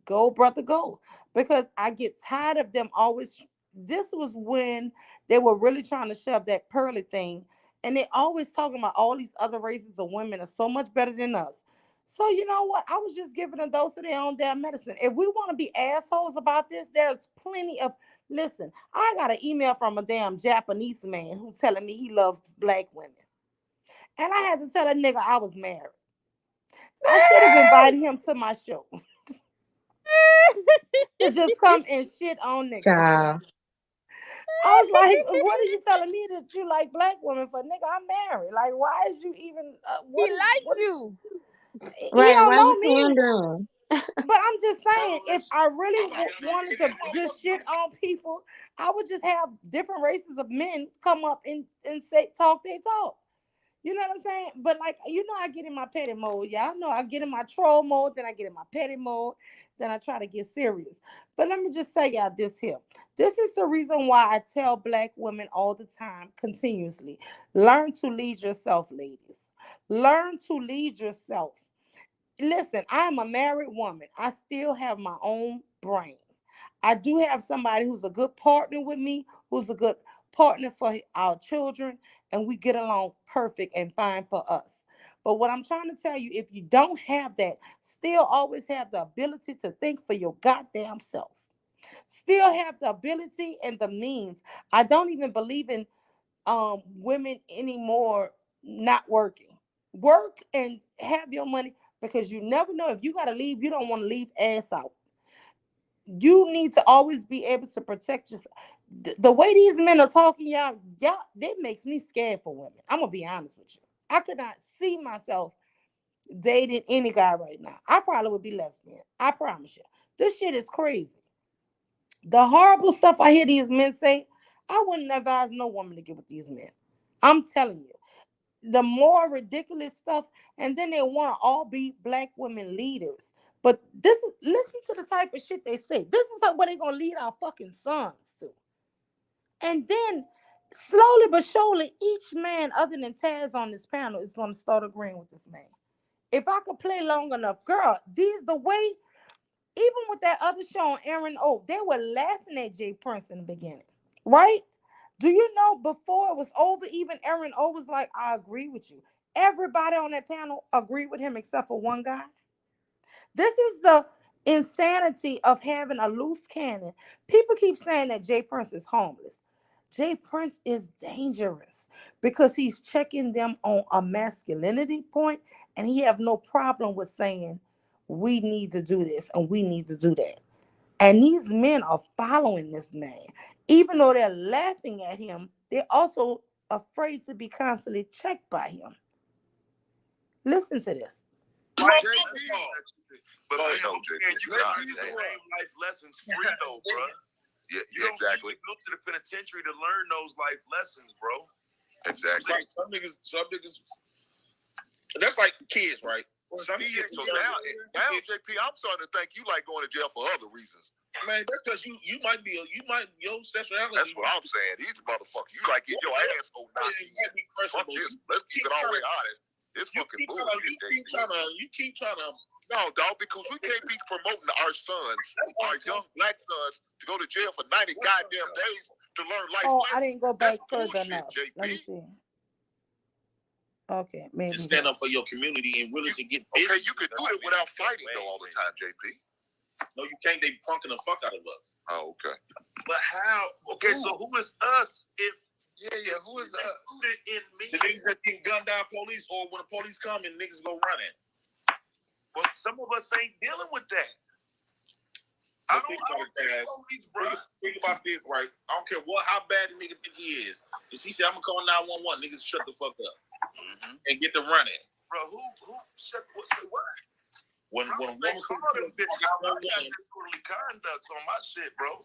Go, brother, go. Because I get tired of them always. This was when they were really trying to shove that pearly thing. And they always talking about all these other races of women are so much better than us. So you know what? I was just giving a dose of their own damn medicine. If we want to be assholes about this, there's plenty of. Listen, I got an email from a damn Japanese man who telling me he loves black women. And I had to tell a nigga I was married. I should have invited him to my show to just come and shit on niggas. Child. I was like, what are you telling me that you like black women for? Nigga, I'm married. Like, why is you even, He what likes is, you. he Right. don't Why know you me. pandering? But I'm just saying, if I really wanted to just shit on people, I would just have different races of men come up and say, talk their talk. You know what I'm saying? But like, I get in my petty mode. Y'all know I get in my troll mode, then I get in my petty mode, then I try to get serious. But let me just say y'all this here. This is the reason why I tell black women all the time, continuously. Learn to lead yourself, ladies. Learn to lead yourself. Listen, I'm a married woman. I still have my own brain. I do have somebody who's a good partner with me, who's a good partner for our children, and we get along perfect and fine for us. But what I'm trying to tell you, if you don't have that, still always have the ability to think for your goddamn self. Still have the ability and the means. I don't even believe in women anymore not working. Work and have your money, because you never know, if you got to leave, you don't want to leave ass out. You need to always be able to protect yourself. The way these men are talking, y'all, that makes me scared for women. I'm gonna be honest with you. I could not see myself dating any guy right now. I probably would be lesbian. I promise you. This shit is crazy. The horrible stuff I hear these men say, I wouldn't advise no woman to get with these men. I'm telling you. The more ridiculous stuff, and then they want to all be black women leaders. But listen to the type of shit they say. This is what they're gonna lead our fucking sons to. And then slowly but surely, each man other than Taz on this panel is gonna start agreeing with this man. If I could play long enough, girl, the way, even with that other show on Aaron O, they were laughing at Jay Prince in the beginning, right? Do you know before it was over, even Aaron O was like, I agree with you. everybody on that panel agreed with him except for one guy. This is the insanity of having a loose cannon. People keep saying that Jay Prince is homeless. Jay Prince is dangerous because he's checking them on a masculinity point, and he have no problem with saying we need to do this and we need to do that. And these men are following this man. Even though they're laughing at him, they're also afraid to be constantly checked by him. Listen to this. But you can use the same life lessons free though, bro. Yeah, You don't exactly. need to go to the penitentiary to learn those life lessons, bro. Exactly. Like some niggas. That's like kids, right? Some kids. So now, JP, I'm starting to think you like going to jail for other reasons. Man, that's because you might your sexuality. That's what I'm saying. These motherfuckers, you like get your ass so knocked. Fuck this. Let's keep it all the way honest. It's fucking bullshit. You keep trying to. No, dog, because we can't be promoting our sons, our young black sons, to go to jail for 90 goddamn days to learn life Oh, lessons. I didn't go back That's further bullshit, enough. JP. Let me see. Okay, maybe. Just stand up for your community and really to get busy. Okay, you can do it without fighting though all the time, JP. No, you can't. They punking the fuck out of us. Oh, okay. But how? Okay, so who is us if who is us? In me? The niggas that get gunned down police, or when the police come and niggas go running. Well, some of us ain't dealing with that. I don't police, bro. Think about this, right? I don't care how bad the nigga think he is. If he said, I'm gonna call 911, niggas shut the fuck up and get to running. Bro, who shut what? When a woman says, disorderly conduct on my shit, bro.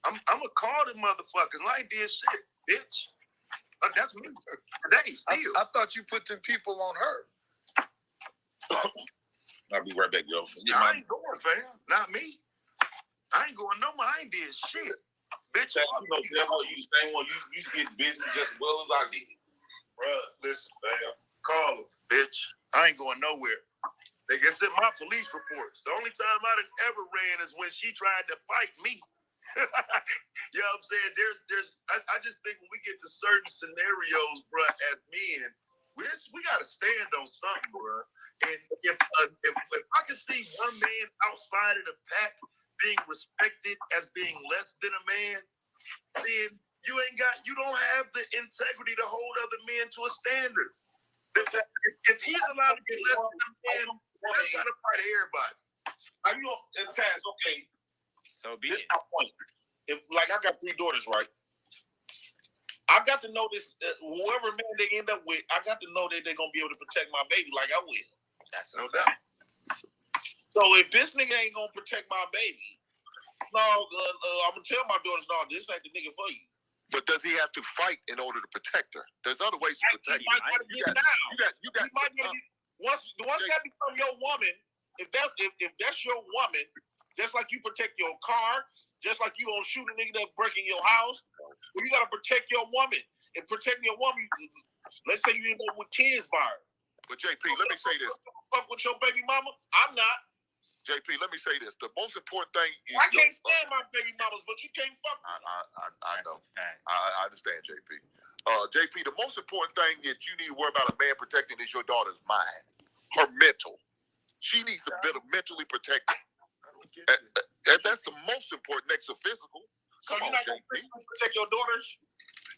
I'm gonna call them motherfuckers. I ain't did shit, bitch. That's me. Today, still. I thought you put them people on her. I'll be right back, yo. I ain't going, fam. Not me. I ain't going no more. I ain't did shit. Bitch, you know, you the same one. You get busy just as well as I did. Bruh, listen, fam. Call them, bitch. I ain't going nowhere. They can send my police reports. The only time I done ever ran is when she tried to fight me. You know what I'm saying? I just think when we get to certain scenarios, bro, as men, we got to stand on something, bro. And if I can see one man outside of the pack being respected as being less than a man, then you don't have the integrity to hold other men to a standard. If he's allowed to be less than a man, that's got to fight everybody. I know, and Taz, okay. So be This it. my point. If I got 3 daughters, right? I got to know this. Whoever man they end up with, I got to know that they're gonna be able to protect my baby like I will. That's no doubt. So if this nigga ain't gonna protect my baby, no, I'm gonna tell my daughters, no, this ain't the nigga for you. But does he have to fight in order to protect her? There's other ways to protect her. Once that become your woman, if that's your woman, just like you protect your car, just like you don't shoot a nigga that's breaking your house, well, you gotta protect your woman. And protecting your woman, let's say you end up with kids by her. But JP, let me say this. Fuck with your baby mama? I'm not. JP, let me say this. The most important thing is I can't stand my baby mamas, but you can't fuck with them. I know. I understand, JP. JP, the most important thing that you need to worry about a man protecting is your daughter's mind. Her mental. She needs to be mentally protected. And that's the most important next to physical. So you're not going to protect your daughters?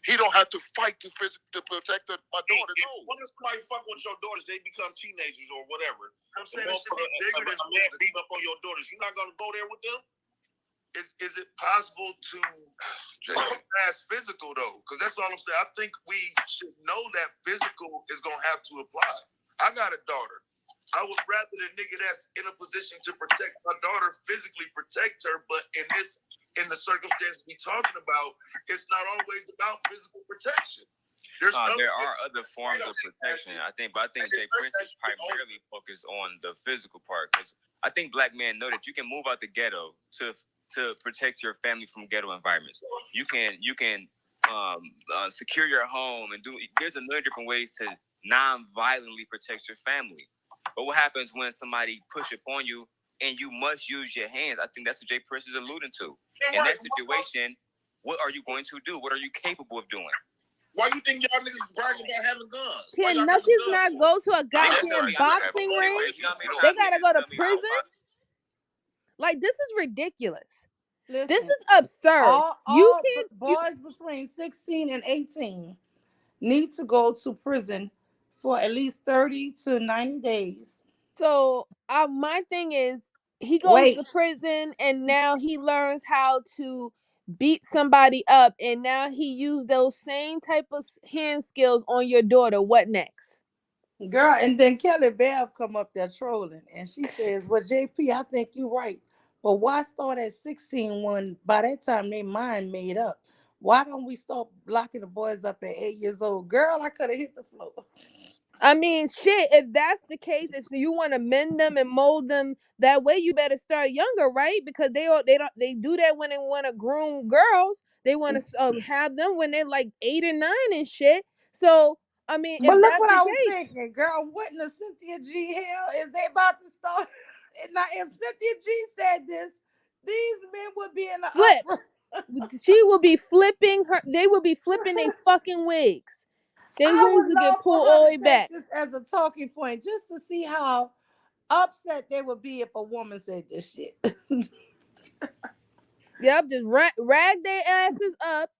He don't have to fight to protect my daughter. No. When somebody fuck with your daughters, they become teenagers or whatever. I'm saying it should be bigger than a man beat up on your daughters. You're not going to go there with them? Is it possible to pass physical though? Because that's all I'm saying. I think we should know that physical is gonna have to apply. I got a daughter. I would rather the nigga that's in a position to protect my daughter physically protect her, but in the circumstances we talking about, it's not always about physical protection. There are other forms of protection. I think Jay Prince is primarily focused on the physical part, because I think black men know that you can move out the ghetto to protect your family from ghetto environments. You can secure your home and there's a million different ways to non-violently protect your family. But what happens when somebody push upon you and you must use your hands? I think that's what Jay Prince is alluding to. In that situation, what are you going to do? What are you capable of doing? Why you think y'all niggas bragging about having guns? Why Can y'all having Nuggets guns not for? go to a I'm gonna tell goddamn you, boxing okay, ring? you know how many They times gotta niggas go to tell me I don't prison? box? Like, this is ridiculous. This Listen, is absurd. all You all can't. boys between 16 and 18 need to go to prison for at least 30 to 90 days. So my thing is, he goes Wait, to prison and now he learns how to beat somebody up, and now he used those same type of hand skills on your daughter. What next? girl, and then Kelly Bev come up there trolling, and she says, "Well, JP, I think you're right, but why start at 16 when by that time they mind made up? Why don't we start locking the boys up at 8 years old?" Girl, I could have hit the floor. I mean, shit, if that's the case, if you want to mend them and mold them that way, you better start younger, right? Because they do that when they want to groom girls. They want to have them when they're like 8 or 9 and shit. So, I mean, But if look that's what the I was case, thinking, girl. What in the Cynthia G hell is they about to start? Now, if Cynthia G said this, these men would be in the flip. upper. She will be flipping her. They will be flipping their fucking wigs. They I wigs would will get love for pulled all her the to way take back. this as a talking point, just to see how upset they would be if a woman said this shit. Yep, just rag their asses up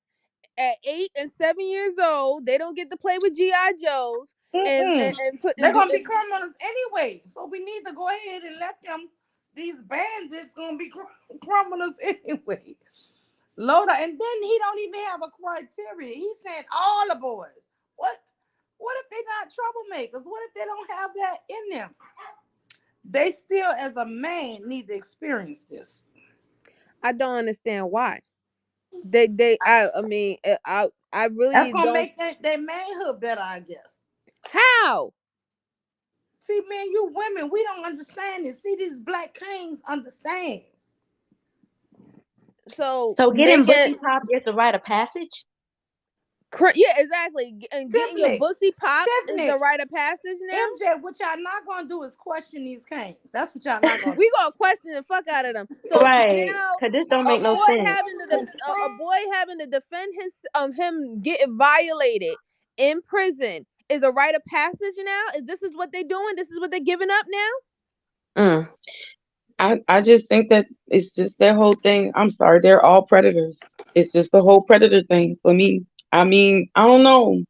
at 8 and 7 years old. They don't get to play with GI Joes and Mm-mm. and put They're and do. gonna be criminals anyway, so we need to go ahead and let them. These bandits gonna be criminals anyway. Loda, and then he don't even have a criteria. He's saying all the boys. What? What if they're not troublemakers? What if they don't have that in them? They still, as a man, need to experience this. I don't understand why. I mean, I That's really gonna don't. make their manhood better, I guess. How? See, man, you women, we don't understand it. See, these black kings understand. So So getting making bussy pop is a rite of passage. yeah, exactly. And getting your Tiffany, pussy popped is the Tiffany, rite of passage now. MJ, what y'all not gonna do is question these kings. That's what y'all not gonna do. We gonna question the fuck out of them. So Right. now Cause this don't a make no boy sense. having to a boy having to defend his him getting violated in prison is a rite of passage now. Is this is what they doing? This is what they're giving up now? Mm. I just think that it's just that whole thing. I'm sorry, they're all predators. It's just the whole predator thing for me. I mean, I don't know.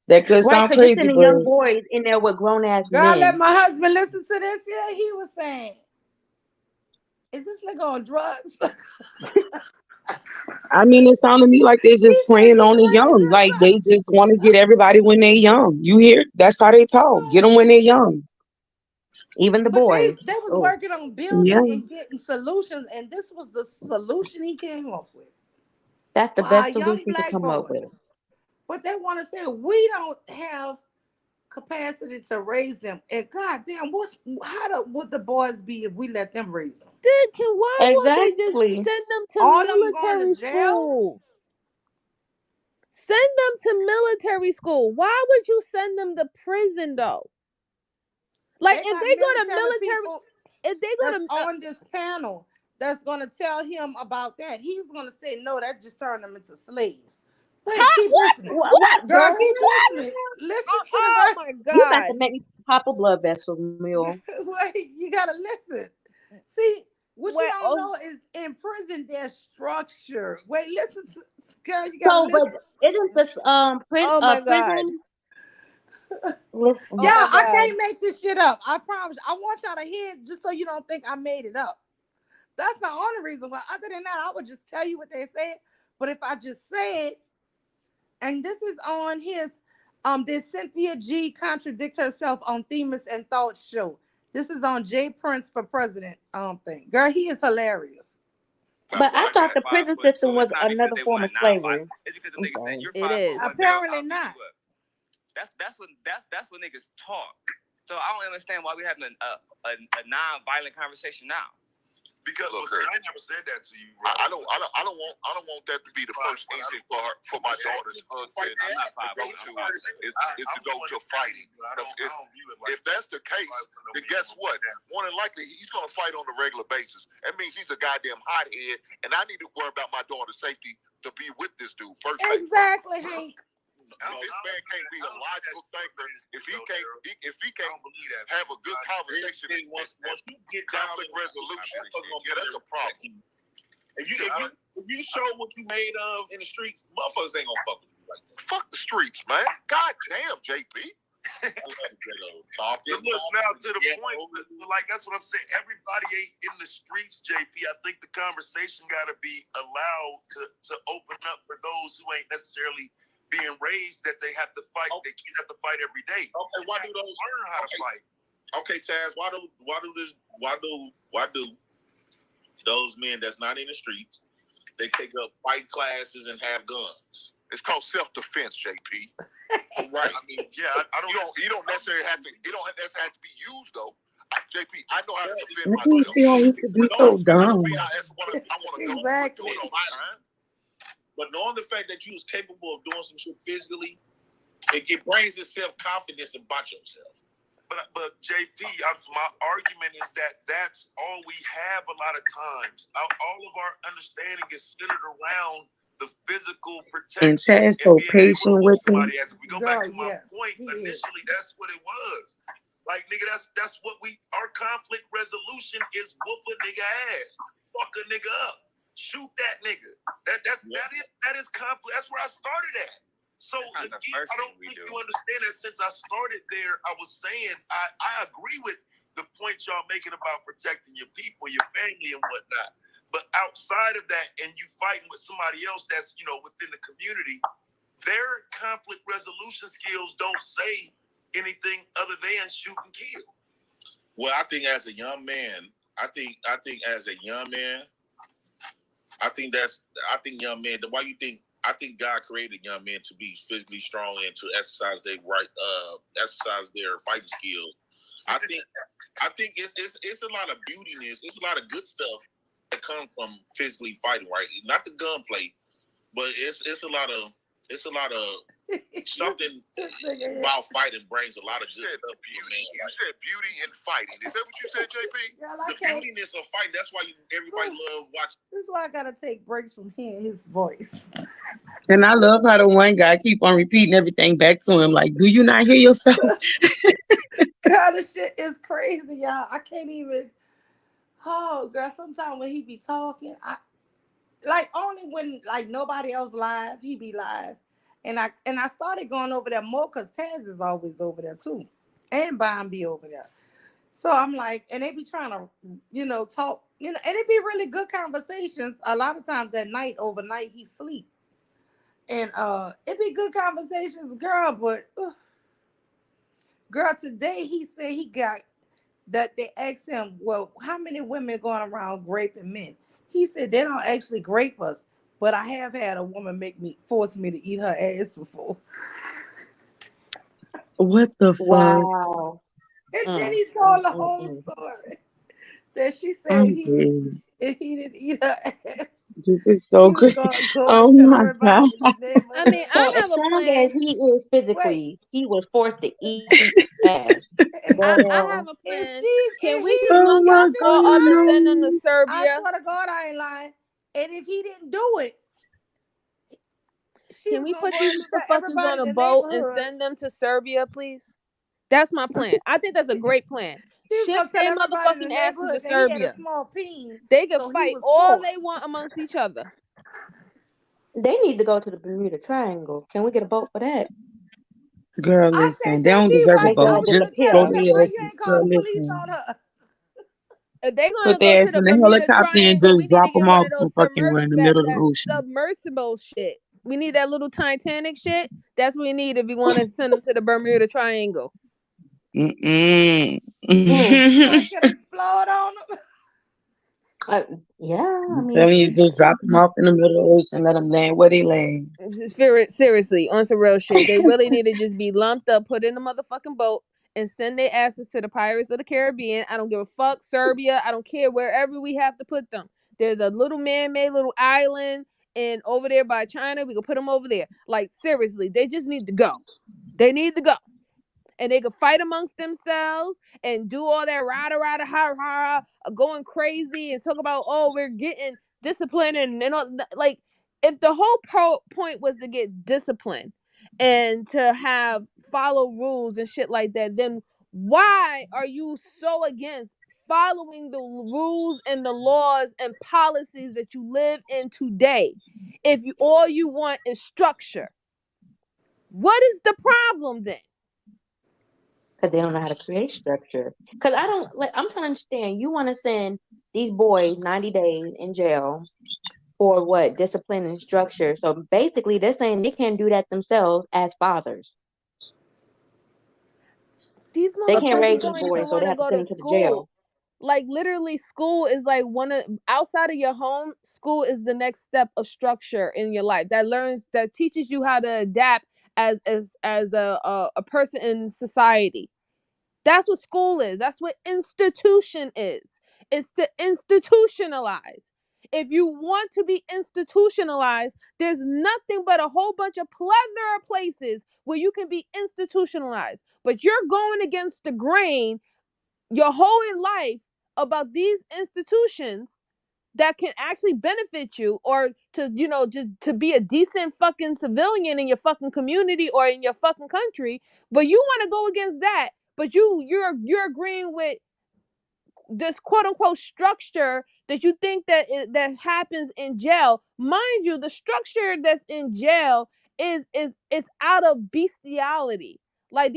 That could Right, sound cause you're crazy, sending but young boys in there with grown ass Girl, let men. my husband listen to this. Yeah, he was saying, "Is this nigga on drugs?" I mean, it sounded to me like they're He just said preying he on the young. Like they crazy. just want to get everybody when they're young. You hear? That's how they talk. Get them when they're young. Even the But boys. they was Oh, working on Yeah. building and getting solutions, and this was the solution he came up with that's the for our best young solution to black come up with. boys. But they want to say we don't have capacity to raise them. And goddamn, would the boys be if we let them raise them? Dude, why won't they just Exactly. send them to All of them going to military jail? school? Send them to military school. Why would you send them to prison though? Like They if got they go to military military, people if they go that's to on this panel that's going to tell him about that. He's going to say, no, that just turned them into slaves. Wait, huh? keep listening. What, Girl, girl? keep listening. Listen to the Oh my You about god. to make me pop a blood vessel, Mule. Wait, you got to listen. See, what you Wait, don't oh, know is in prison, there's structure. Wait, listen to, girl, you got to So, but listen. isn't this oh my god. prison? Listen, Yeah, Oh my I god. can't make this shit up. I promise. I want y'all to hear it just so you don't think I made it up. That's the only reason why. Other than that, I would just tell you what they said. But if I just say it, and this is on his, did Cynthia G contradict herself on Themis and Thoughts show? This is on Jay Prince for president thing. Girl, he is hilarious. but I thought the prison system was It's not because another they form want of slavery. non-violent. It's because the I'm nigga said sorry. you're It 5'1", is. Apparently I'll beat not. you up. That's what niggas talk. So I don't understand why we having a non-violent conversation now. Because Look, see, I never said that to you. I don't want that to be the first instinct for my daughter. I'm not 5'1", It's to go to fighting. If that's the case, then guess what? More than likely, he's going to fight on a regular basis. That means he's a goddamn hothead, and I need to worry about my daughter's safety to be with this dude first. Exactly, Hank. This man can't be a logical thinker if he can't have a good conversation. Once you get down conflict resolution, that's a problem. If you show what you made of in the streets, motherfuckers ain't gonna fuck with you like that. Fuck the streets, man. God damn, JP. Look now to the point, like that's what I'm saying. Everybody ain't in the streets, JP. I think the conversation got to be allowed to open up for those who ain't necessarily being raised that they have to fight. Okay. They can't have to fight every day. Okay, why do those learn how to fight? Okay, Taz, why do those men that's not in the streets, they take up fight classes and have guns? It's called self-defense, JP. Right. I mean, yeah, I don't. You don't necessarily have to. It don't necessarily have to be used though. JP, I know how to defend myself. See how you could be so dumb. That's what I want to exactly. do on my time. But knowing the fact that you was capable of doing some shit physically, it brings this self-confidence about yourself. But JP, my argument is that that's all we have a lot of times. All of our understanding is centered around the physical protection. And Ted's so patient with me. If we go back to my point, initially that's what it was. Like, nigga, that's what our conflict resolution is: whoop a nigga ass, fuck a nigga up, shoot that nigga. That is conflict. That's where I started at. So again, I don't think you understand that. Since I started there, I was saying I agree with the point y'all making about protecting your people, your family, and whatnot. But outside of that, and you fighting with somebody else that's within the community, their conflict resolution skills don't say anything other than shoot and kill. Well, I think as a young man, I think young men. Why you think? I think God created young men to be physically strong and to exercise their fighting skills. I think it's a lot of beautiness. It's a lot of good stuff that comes from physically fighting, right? Not the gunplay, but it's a lot of something about fighting brings a lot of good stuff to you, man. You said beauty in fighting. Is that what you said, JP? The beautiness of fighting. That's why everybody loves watching. This is why I gotta take breaks from hearing his voice. And I love how the one guy keep on repeating everything back to him. Like, do you not hear yourself? God, this shit is crazy, y'all. I can't even. Oh, girl. Sometimes when he be talking, only when nobody else live, he be live. And I started going over there more because Taz is always over there too. And Bond be over there. So I'm like, and they be trying to, talk, and it be really good conversations. A lot of times at night, overnight, he sleep. And it be good conversations, girl, but girl, today he said he got that they asked him, well, how many women going around raping men? He said they don't actually rape us. But I have had a woman force me to eat her ass before. What the fuck? Wow. And then he told the whole story. That she said he didn't eat her ass. This is so crazy. Oh my God. I mean, I have a plan. As he is physically, he was forced to eat ass. I have a plan. Can we just lump all up and send them to Serbia? I swear to God, I ain't lying. And if he didn't do it, can we put these motherfuckers on a boat and send them to Serbia, please? That's my plan. I think that's a great plan. Ship their motherfucking asses to Serbia. They can fight all they want amongst each other. They need to go to the Bermuda Triangle. Can we get a boat for that? Girl, listen, they don't deserve a boat. Just go there. Listen. If they're gonna put their ass in the helicopter and just drop them off some fucking where in the middle of the ocean. Submersible shit. We need that little Titanic shit. That's what we need if we want to send them to the Bermuda Triangle. So it can explode on them. Yeah, I'm telling you, just drop them off in the middle of the ocean, let them land where they land. Seriously, on some real shit. They really need to just be lumped up, put in a motherfucking boat, and send their asses to the Pirates of the Caribbean. I don't give a fuck. Serbia, I don't care. Wherever we have to put them. There's a little man-made little island, and over there by China, we can put them over there. Like, seriously, they just need to go. They need to go. And they could fight amongst themselves and do all that rada ha going crazy and talk about, oh, we're getting disciplined and all. Like, if the whole point was to get disciplined and to have follow rules and shit like that, then why are you so against following the rules and the laws and policies that you live in today if you all you want is structure? What is the problem then? Because they don't know how to create structure. Because I don't like. I'm trying to understand. You want to send these boys 90 days in jail for what? Discipline and structure. So basically, they're saying they can't do that themselves as fathers. These They A can't motherfuckers raise thing, these don't boys, even so want they to have to go send to them to the school. jail. Like literally school is like one of outside of your home, school is the next step of structure in your life that teaches you how to adapt as a person in society. That's what school is. That's what institution is. It's to institutionalize. If you want to be institutionalized, there's nothing but a whole bunch of plethora of places where you can be institutionalized. But you're going against the grain your whole life about these institutions that can actually benefit you, or to just to be a decent fucking civilian in your fucking community or in your fucking country. But you want to go against that, but you're agreeing with this quote unquote structure that you think that happens in jail. Mind you, the structure that's in jail is out of bestiality.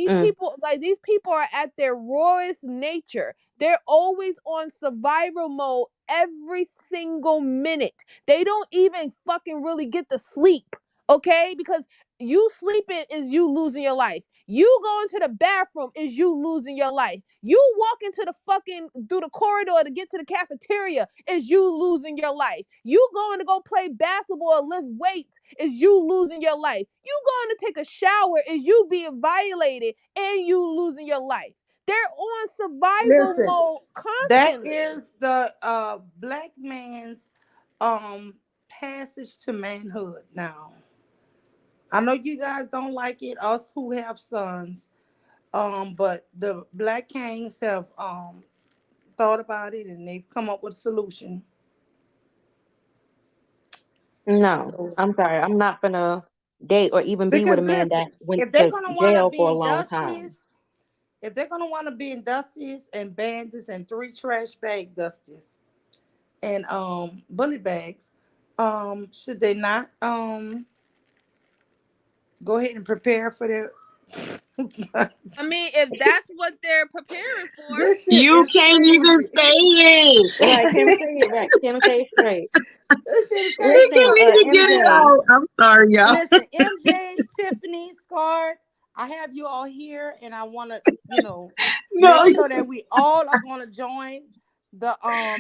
Mm. Like these people are at their rawest nature. They're always on survival mode every single minute. They don't even fucking really get to sleep, okay? Because you sleeping is you losing your life. You going to the bathroom is you losing your life. You walking to the fucking through the corridor to get to the cafeteria is you losing your life. You going to go play basketball or lift weights is you losing your life. You going to take a shower is you being violated and you losing your life. They're on survival listen, mode that constantly. is the black man's passage to manhood now. I know you guys don't like it, us who have sons, but the black Kangs have thought about it and they've come up with a solution. No, So I'm sorry. I'm not gonna date or even be with because a man that listen, went if they're to gonna want to jail be for a in long time. dusties, if they're gonna want to be in dusties and bandits and three trash bag dusties and bully bags, should they not go ahead and prepare for their I mean, if that's what they're preparing for. this shit You is can't even crazy. say it. Right? Can't say it right. Can't say it straight. This shit is She crazy. Listen, So couldn't even get it MJ. out. I'm sorry, y'all. listen, MJ, Tiffany, Scarred, I have you all here, and I want to, make No, sure that we all are going to join the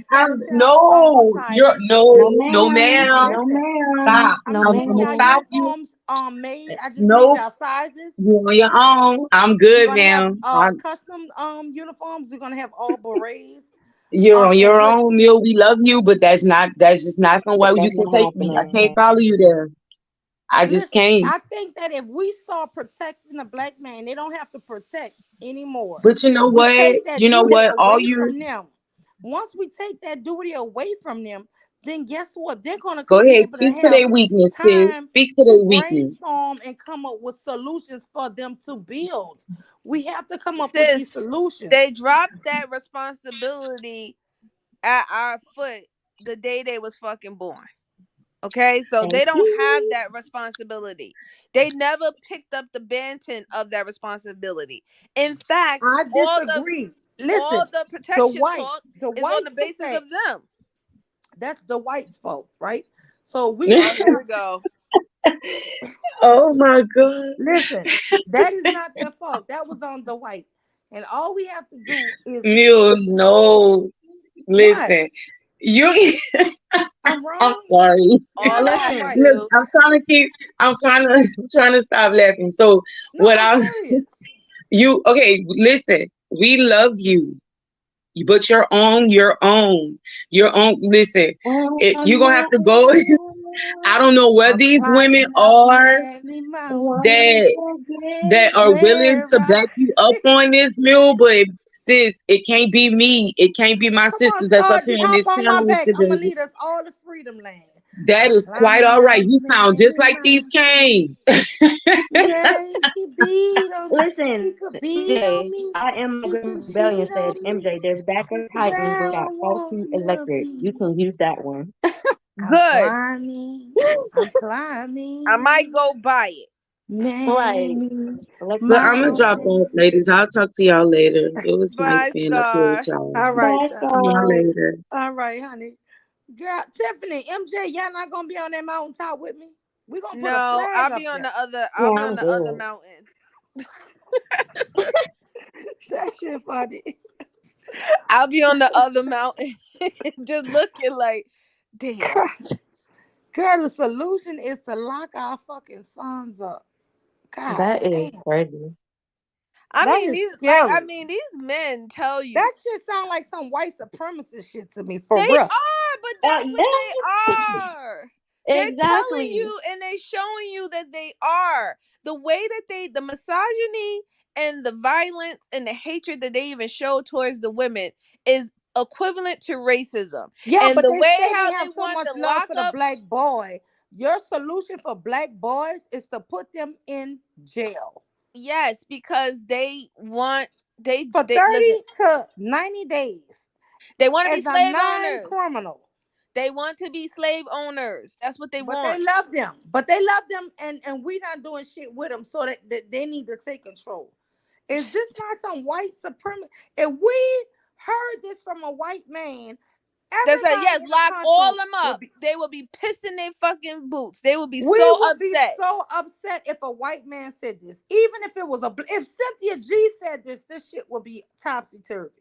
Tattletale no, you're Society. No, no, ma'am. ma'am. No, Listen, ma'am. Stop. No, I'm getting I'm gonna y'all ma'am. stop you. uniforms made. I just need Nope, y'all sizes. you on your own. I'm We're good, gonna have ma'am. custom uniforms. We're gonna have all berets. You're on And your own, Neil. whistles. We love you, but that's just not somewhere you That's can not take me. I happening. can't follow you there. I just Listen, can't. I think that if we start protecting the black man, they don't have to protect anymore. But you know We what? take that You know duty what? All away you from them. Once we take that duty away from them, then guess what? They're gonna go be ahead, able to speak to have their weakness, sis. time Speak to to their weakness. brainstorm and come up with solutions for them to build. We have to come up with these Sis, they solutions. dropped that responsibility at our foot the day they was fucking born. Okay, so Thank they don't have you. that responsibility. They never picked up the baton of that responsibility. In fact, I all the disagree. all Listen, the the protection white, talk the is on the white took basis that. of them. That's the whites' fault, right? So we're gonna Oh, here have we go. Oh my God. listen. That is not their fault. That was on the white, and all we have to do Mule, is no. what? Listen. You I'm I'm wrong. sorry. How All am I I had to Listen, right? Look, do. I'm trying to keep I'm trying to stop laughing. So No, what I'm I serious. you okay, listen, we love you. But your own. Listen, you're on gonna have your to go. I own. don't know where I'm these women climbing up are many mountains. that Once are again. willing Where to I back you up on this mule, but sis, it can't be me. It can't be my come on, sisters that's up Scar, here just in hop this on my panel with back. you, I'm gonna baby. lead us all to freedom land. That is quite Apply all right. my You sound just like these man. Kangs. Yeah, he beat on me. He Listen, could beat on MJ, me. I Am My He Girl could Rebellion cheat said, on me. MJ, there's But backup Titans swear I without faulty wanna electric. You be. can use that one. Good. Apply me. Apply I me. might go buy it. Right. Nanny. But Electric I'm gonna My Titans. drop off, man. ladies. I'll talk to y'all later. It was nice Bye, being up here with Scar. y'all. All right, Bye, See y'all. y'all Star. later. All right, honey. Girl, Tiffany, MJ, y'all not gonna be on that mountaintop with me. We gonna put a No, flag I'll up be on there. the other. Yeah, I'll be on I'm the other good. mountain. That shit funny. I'll be on the other mountain, just looking like, damn. Girl, the solution is to lock our fucking sons up. God That is damn. crazy. I That mean is these like I scary. mean these men tell That you shit sound like some white supremacist shit to me, for they real. are, but that's what they Yeah, are. They're telling exactly. you and they showing you that they are. The way that the misogyny and the violence and the hatred that they even show towards the women is equivalent to racism. Yeah, And but the they way say they how they have so want much the love for the lockup, black boy. Your solution for black boys is to put them in jail yes, because they want for they listen, 30 to 90 days they want to be as a slave owners. non-criminal. They want to be slave owners. That's what they But they want. love them. But they love them, and we not doing shit with them, so that they need to take control. Is this not some white supremacy? If we heard this from a white man, That's like, yes, everybody in the lock country all them would up. be. They will be pissing their fucking boots. They will be We so would be upset. so upset if a white man said this. Even if it was if Cynthia G said this shit would be topsy turvy.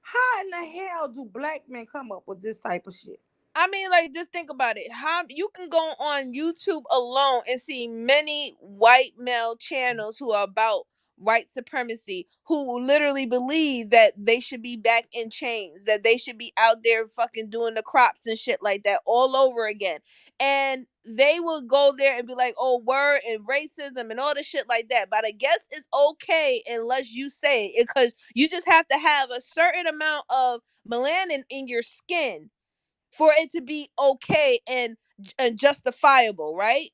How in the hell do black men come up with this type of shit? I mean, like, just think about it. How you can go on YouTube alone and see many white male channels who are about white supremacy, who literally believe that they should be back in chains, that they should be out there fucking doing the crops and shit like that all over again. And they will go there and be like, oh, word and racism and all the shit like that. But I guess it's okay unless you say it, because you just have to have a certain amount of melanin in your skin for it to be okay and justifiable, right?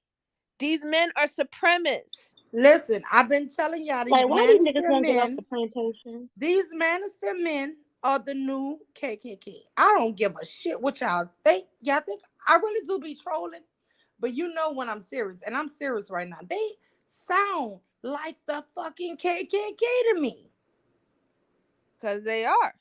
These men are supremacists. Listen, I've been telling y'all Like, these why these niggas manosphere won't get off men, the plantation? these manosphere men are the new KKK. I don't give a shit what y'all think. Y'all think I really do be trolling, but you know when I'm serious, and I'm serious right now. They sound like the fucking KKK to me. Because they are.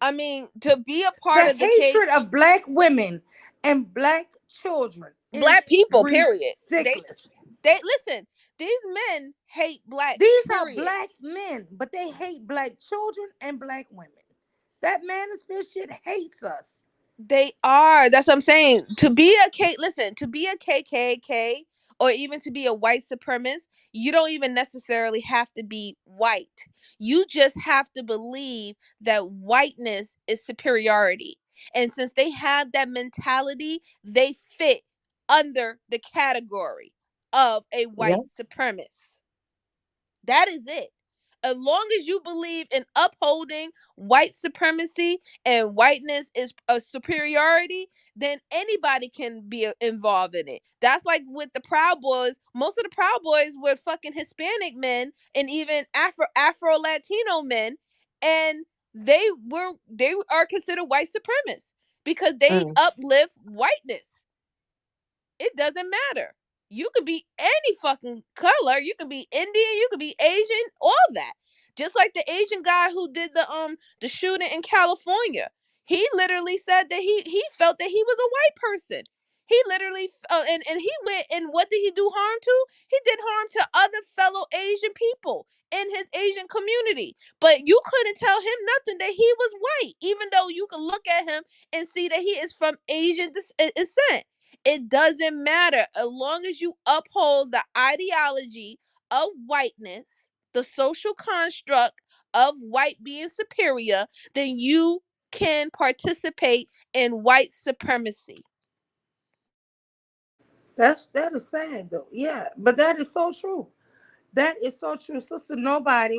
I mean, to be a The part of the K hatred of black women and black children is black people, period. ridiculous. They listen, these men hate blacks, These are period. black men, but they hate black children and black women. That manosphere shit hates us. They are. That's what I'm saying. To be a K, listen, to be a KKK or even to be a white supremacist, you don't even necessarily have to be white. You just have to believe that whiteness is superiority. And since they have that mentality, they fit under the category of a white Yep. supremacist. That is it. As long as you believe in upholding white supremacy and whiteness is a superiority, then anybody can be involved in it. That's like with the Proud Boys. Most of the Proud Boys were fucking Hispanic men and even Afro Latino men, and they are considered white supremacists because they Mm. uplift whiteness. It doesn't matter. You could be any fucking color. You could be Indian. You could be Asian. All that. Just like the Asian guy who did the shooting in California. He literally said that he felt that he was a white person. He literally and he went and what did he do harm to? He did harm to other fellow Asian people in his Asian community. But you couldn't tell him nothing that he was white, even though you could look at him and see that he is from Asian descent. It doesn't matter as long as you uphold the ideology of whiteness, the social construct of white being superior, then you can participate in white supremacy. That is sad though. Yeah, but that is so true. That is so true. Sister Nobody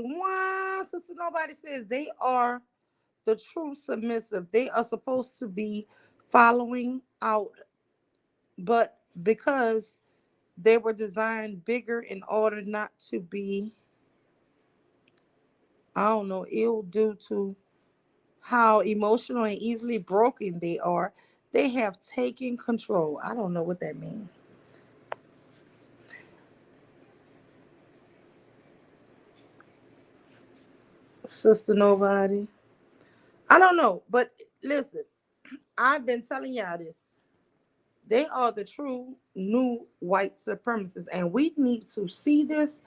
says they are the true submissive. They are supposed to be following out but because they were designed bigger in order not to be, I don't know, ill due to how emotional and easily broken they are. They have taken control. I don't know what that means. Sister Nobody. I don't know. But listen, I've been telling y'all this. They are the true new white supremacists. And we need to see this.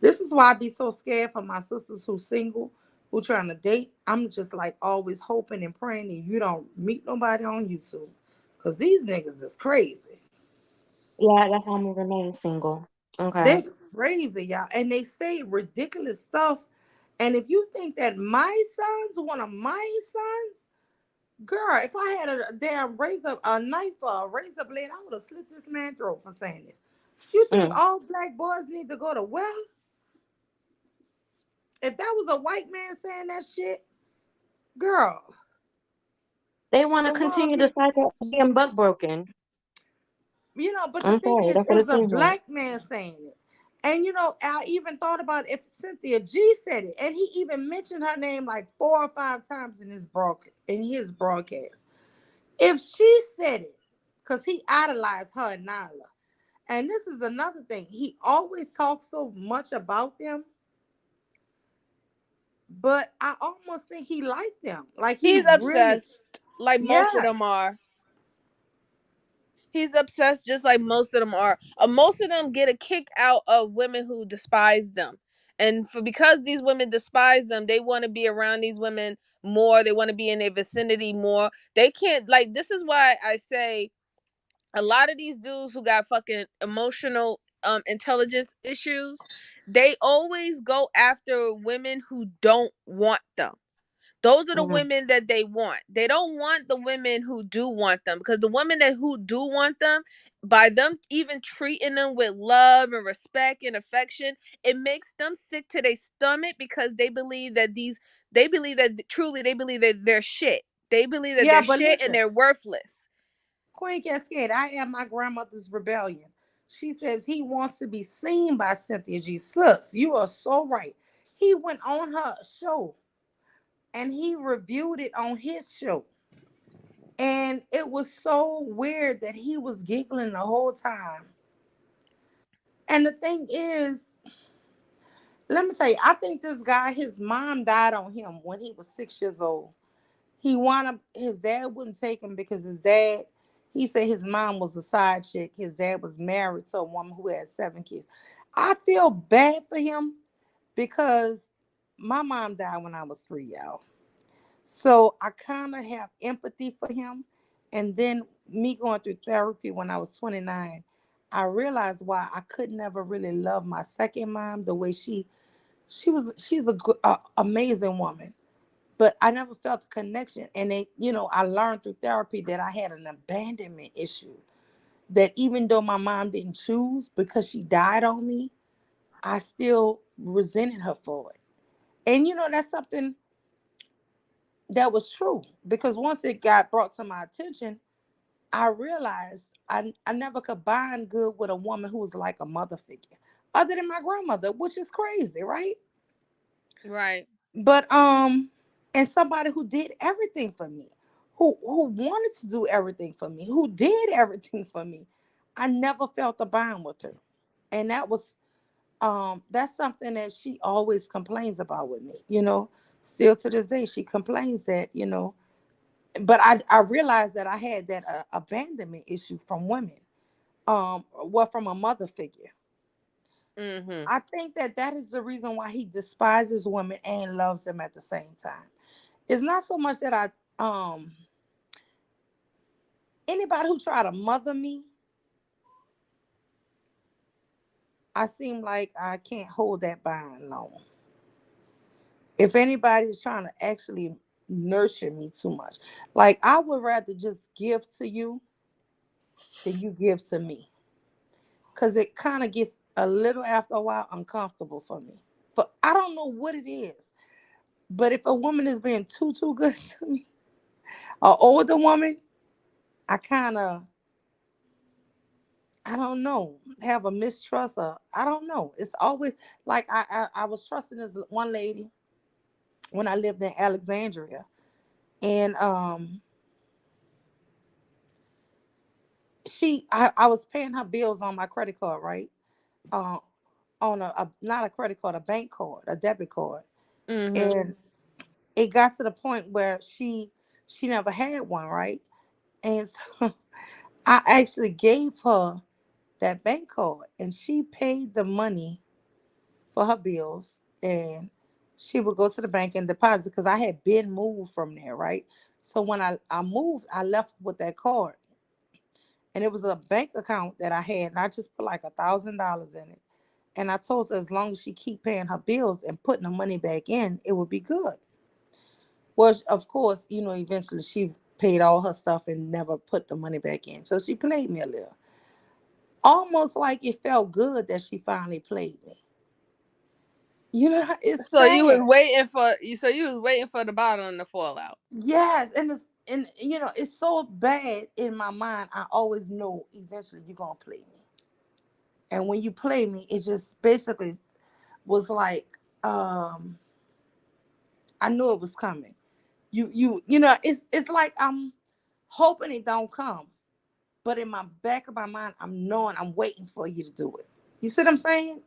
This is why I be so scared for my sisters who single, who trying to date. I'm just like always hoping and praying that you don't meet nobody on YouTube. Cause these niggas is crazy. Yeah, that's how I'm gonna remain single. Okay. They're crazy, y'all. And they say ridiculous stuff. And if you think that my sons, one of my sons, girl, if I had a damn razor, a knife or a razor blade, I would have slit this man's throat for saying this. You think Mm. all black boys need to go to well? If that was a white man saying that shit, girl, They want to the world continue the be, cycle of being buck broken. but the I'm thing sorry, that's what is it the seems like. black man saying it. And I even thought about if Cynthia G said it, and he even mentioned her name like 4 or 5 times in his broadcast. If she said it, because he idolized her and Nyla. And this is another thing. He always talks so much about them, but I almost think he liked them. Like he He's really, obsessed, like most of them yes. are. He's obsessed just like most of them are. Most of them get a kick out of women who despise them. And because these women despise them, they want to be around these women more. They want to be in their vicinity more. They can't, like, this is why I say a lot of these dudes who got fucking emotional intelligence issues, they always go after women who don't want them. Those are the Mm. women that they want. They don't want the women who do want them, because the women who do want them, by them even treating them with love and respect and affection, it makes them sick to their stomach, because they believe that truly they believe that they're shit. They believe that Yeah, they're but shit and listen, they're worthless. Queen Cascade, I am my grandmother's rebellion. She says he wants to be seen by Cynthia G. Sus, you are so right. He went on her show and he reviewed it on his show. And it was so weird that he was giggling the whole time. And the thing is, let me tell you, I think this guy, his mom died on him when he was 6 years old. He wanted his dad wouldn't take him because his dad, he said his mom was a side chick. His dad was married to a woman who had 7 kids. I feel bad for him because my mom died when I was 3, y'all. So I kind of have empathy for him. And then me going through therapy when I was 29, I realized why I could never really love my second mom the way she's a good, amazing woman, but I never felt the connection. And I learned through therapy that I had an abandonment issue. That even though my mom didn't choose because she died on me, I still resented her for it. And that's something that was true because once it got brought to my attention, I realized I never could bond good with a woman who was like a mother figure, other than my grandmother, which is crazy, right? Right. But and somebody who did everything for me, who wanted to do everything for me, who did everything for me. I never felt a bond with her. And that's something that she always complains about with me. Still to this day she complains that. But I realized that I had that abandonment issue from women, from a mother figure. Mhm. I think that is the reason why he despises women and loves them at the same time. It's not so much that anybody who try to mother me, I seem like I can't hold that bond long. If anybody is trying to actually nurture me too much, like I would rather just give to you than you give to me, because it kind of gets a little after a while uncomfortable for me. But I don't know what it is. But if a woman is being too good to me, an older woman, I kind of I don't know, have a mistrust, or I don't know. It's always like I was trusting this one lady when I lived in Alexandria, and I was paying her bills on my credit card, right? Uh, on a not a credit card, a bank card, a debit card, Mhm. and it got to the point where she never had one, right? And so I actually gave her that bank card, and she paid the money for her bills, and she would go to the bank and deposit because I had been moved from there, right? So when I moved, I left with that card, and it was a bank account that I had, and I just put like $1,000 in it. And I told her as long as she keep paying her bills and putting the money back in, it would be good. Well, of course, eventually she paid all her stuff and never put the money back in. So she played me a little. Almost like it felt good that she finally played me. It's So you was sad. waiting for you. So you was waiting for the bottom to fall out. Yes, and it's so bad in my mind. I always know eventually you're gonna play me. And when you play me, it just basically was like I knew it was coming. It's like I'm hoping it don't come. But in my back of my mind, I'm knowing I'm waiting for you to do it. You see what I'm saying?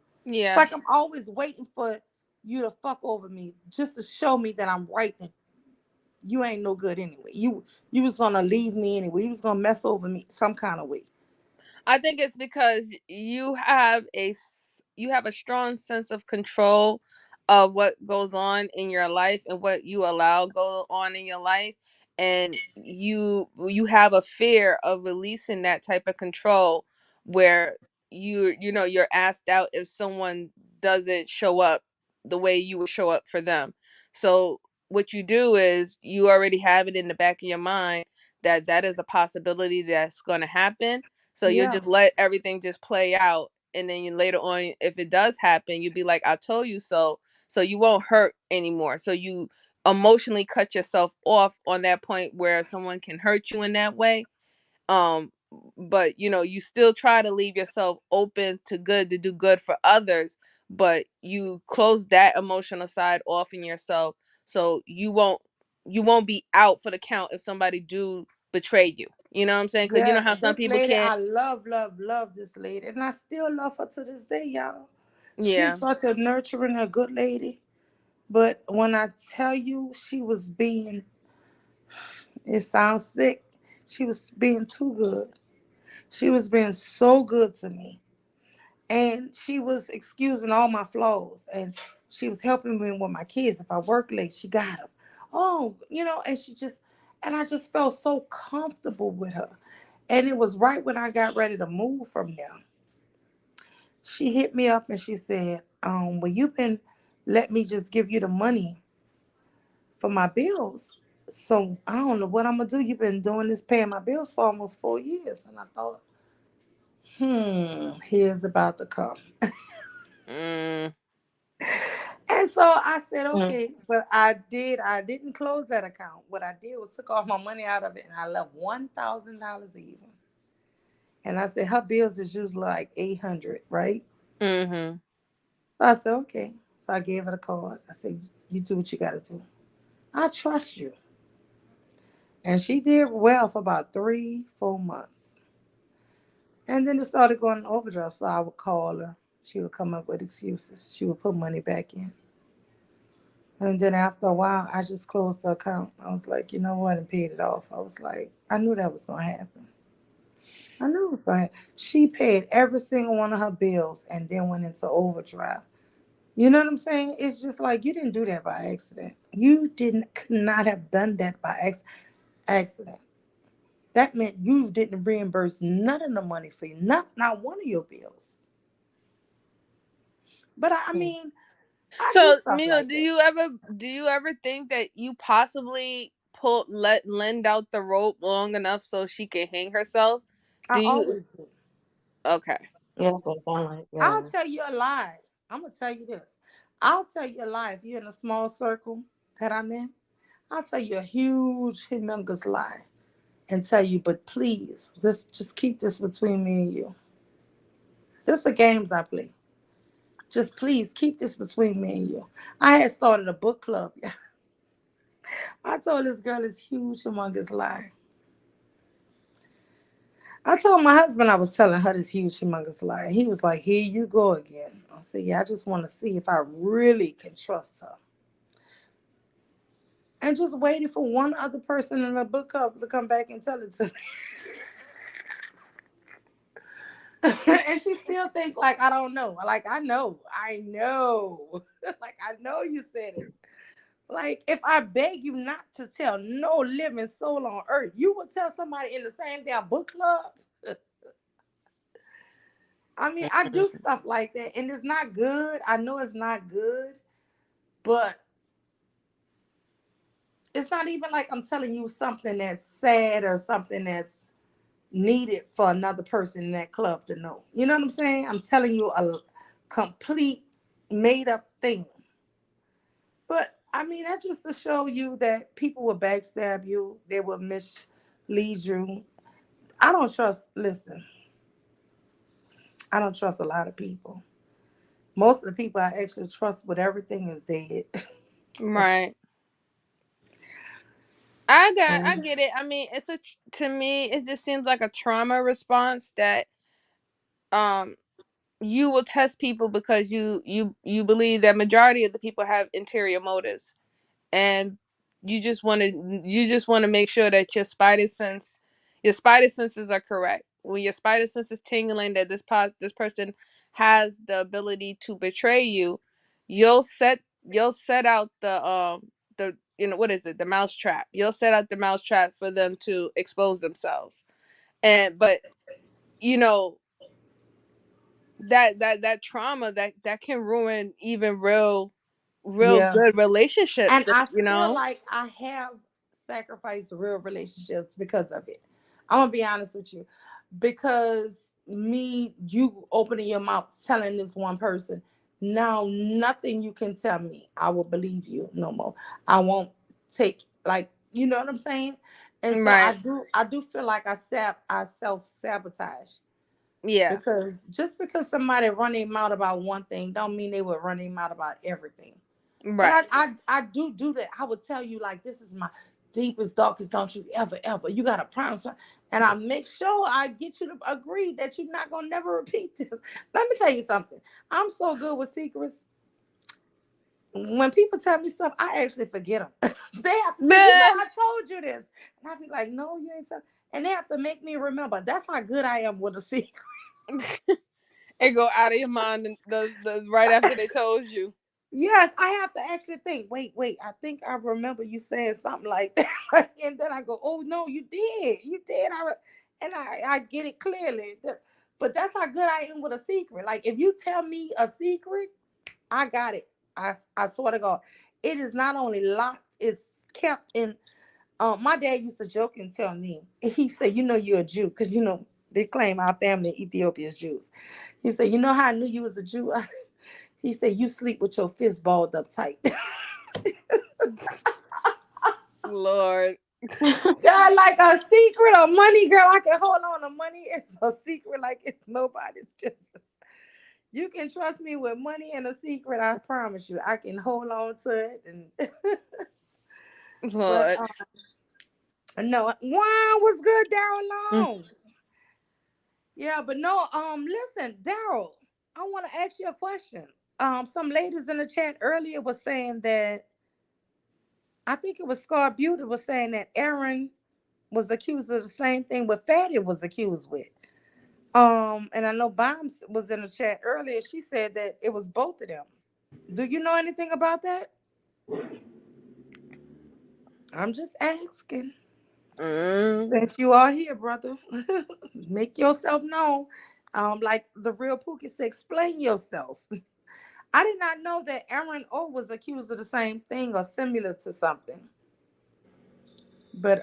It's Yeah. like I'm always waiting for you to fuck over me just to show me that I'm right and you ain't no good anyway. You was gonna leave me anyway. You was gonna mess over me some kind of way. I think it's because you have a strong sense of control of what goes on in your life and what you allow go on in your life, and you have a fear of releasing that type of control where you're asked out if someone doesn't show up the way you would show up for them. So what you do is you already have it in the back of your mind that that is a possibility that's going to happen, so you'll Yeah, just let everything just play out. And then later on, if it does happen, you'll be like, I told you so. So you won't hurt anymore. So you emotionally cut yourself off on that point where someone can hurt you in that way. um but you still try to leave yourself open to good, to do good for others, but you close that emotional side off in yourself, so you won't be out for the count if somebody do betray you. You know what I'm saying? Because you know yeah. how some This people lady, can't. I love, love, love this lady, and I still love her to this day, y'all. Yeah. She's such a nurturing, a good lady. But when I tell you, she was being, it sounds sick. She was being too good. She was being so good to me. And she was excusing all my flaws. And she was helping me with my kids. If I work late, she got them. Oh, and and I just felt so comfortable with her. And it was right when I got ready to move from there. She hit me up and she said, well, you been let me just give you the money for my bills. So I don't know what I'm gonna do. You've been doing this, paying my bills for almost 4 years. And I thought, here's about to come. Mm. And so I said, Mm. okay, but I didn't close that account. What I did was took all my money out of it and I left $1,000 even. And I said, her bills is usually like 800, right? Mhm. So I said, okay. So I gave her the card. I said, you do what you gotta do. I trust you. And she did well for about 3, 4 months. And then it started going in overdrive. So I would call her. She would come up with excuses. She would put money back in. And then after a while, I just closed the account. I was like, you know what, and paid it off. I was like, I knew that was going to happen. I knew it was going to happen. She paid every single one of her bills and then went into overdrive. You know what I'm saying? It's just like you didn't do that by accident. You didn't could not have done that by accident. That meant you didn't reimburse none of the money for you, not one of your bills. But I Mm. mean, I do So, stuff Neil, like do that. you ever think that you possibly lend out the rope long enough so she can hang herself? I Do you? always do. Okay. Yeah, that's what it sound like. I'll Yeah. tell you a lie. I'm gonna tell you this. I'll tell you a lie. If you're in a small circle that I'm in, I'll tell you a huge, humongous lie and tell you, but please, just keep this between me and you. This is the games I play. Just please keep this between me and you. I had started a book club. I told this girl this huge, humongous lie. I told my husband I was telling her this huge, humongous lie. He was like, "Here you go again." I said, "Yeah, I just want to see if I really can trust her." And just waited for one other person in the book club to come back and tell it to me. And she still think like I don't know. Like I know. Like I know you said it. Like if I beg you not to tell no living soul on earth, you would tell somebody in the same damn book club. I mean, I do stuff like that, and it's not good. I know it's not good, but it's not even like I'm telling you something that's sad or something that's needed for another person in that club to know. You know what I'm saying? I'm telling you a complete made up thing. But I mean, that's just to show you that people will backstab you, they will mislead you. I don't trust, listen, I don't trust a lot of people. Most of the people I actually trust with everything is dead. So, Right. I so, get it. I mean, to me it just seems like a trauma response that um you will test people because you believe that majority of the people have interior motives, and you just want to make sure that your spidey senses are correct. When your spidey sense is tingling that this person has the ability to betray you, you'll set out the what is it, the mouse trap. You'll set out the mouse trap for them to expose themselves. And but you know that trauma that can ruin even real yeah. good relationships, And I you feel know. like I have sacrificed real relationships because of it. I'm gonna be honest with you. Because you opening your mouth telling this one person, now nothing you can tell me, I will believe you no more. I won't take, like, you know what I'm saying? And so Right. I do feel like I self sabotage. Yeah. Because just because somebody run their mouth about one thing don't mean they will run their mouth about everything. But Right. I do that. I would tell you like this is my deepest, darkest. Don't you ever. You got to promise her. And I make sure I get you to agree that you're not gonna never repeat this. Let me tell you something. I'm so good with secrets. When people tell me stuff, I actually forget them. They have to say, But I told you this, and I be like, no, you ain't. And they have to make me remember. That's how good I am with a secret. it go out of your mind the right after they told you. Yes, I have to actually think. Wait. I think I remember you saying something like that, and then I go, "Oh no, you did. You did." And I get it clearly. But that's how good I am with a secret. Like if you tell me a secret, I got it. I swear to God, it is not only locked; it's kept in. My dad used to joke and tell me. He said, "You know, you're a Jew because they claim our family in Ethiopia is Jews." He said, "You know how I knew you was a Jew?" He said, "You sleep with your fist balled up tight." Lord. God, like a secret or money, girl. I can hold on to money. It's a secret, like it's nobody's business. You can trust me with money and a secret. I promise you, I can hold on to it. And but Lord. no, wow, was good, Daryl Mm. Long. Yeah, but no, listen, Daryl, I want to ask you a question. Some ladies in the chat earlier was saying that I think it was Scar Beauty was saying that Aaron was accused of the same thing what Fatty was accused with. And I know Bombs was in the chat earlier. She said that it was both of them. Do you know anything about that? I'm just asking. Mm. Since you are here, brother, make yourself known. Like the real Pookie said, explain yourself. I did not know that Aaron O was accused of the same thing or similar to something. But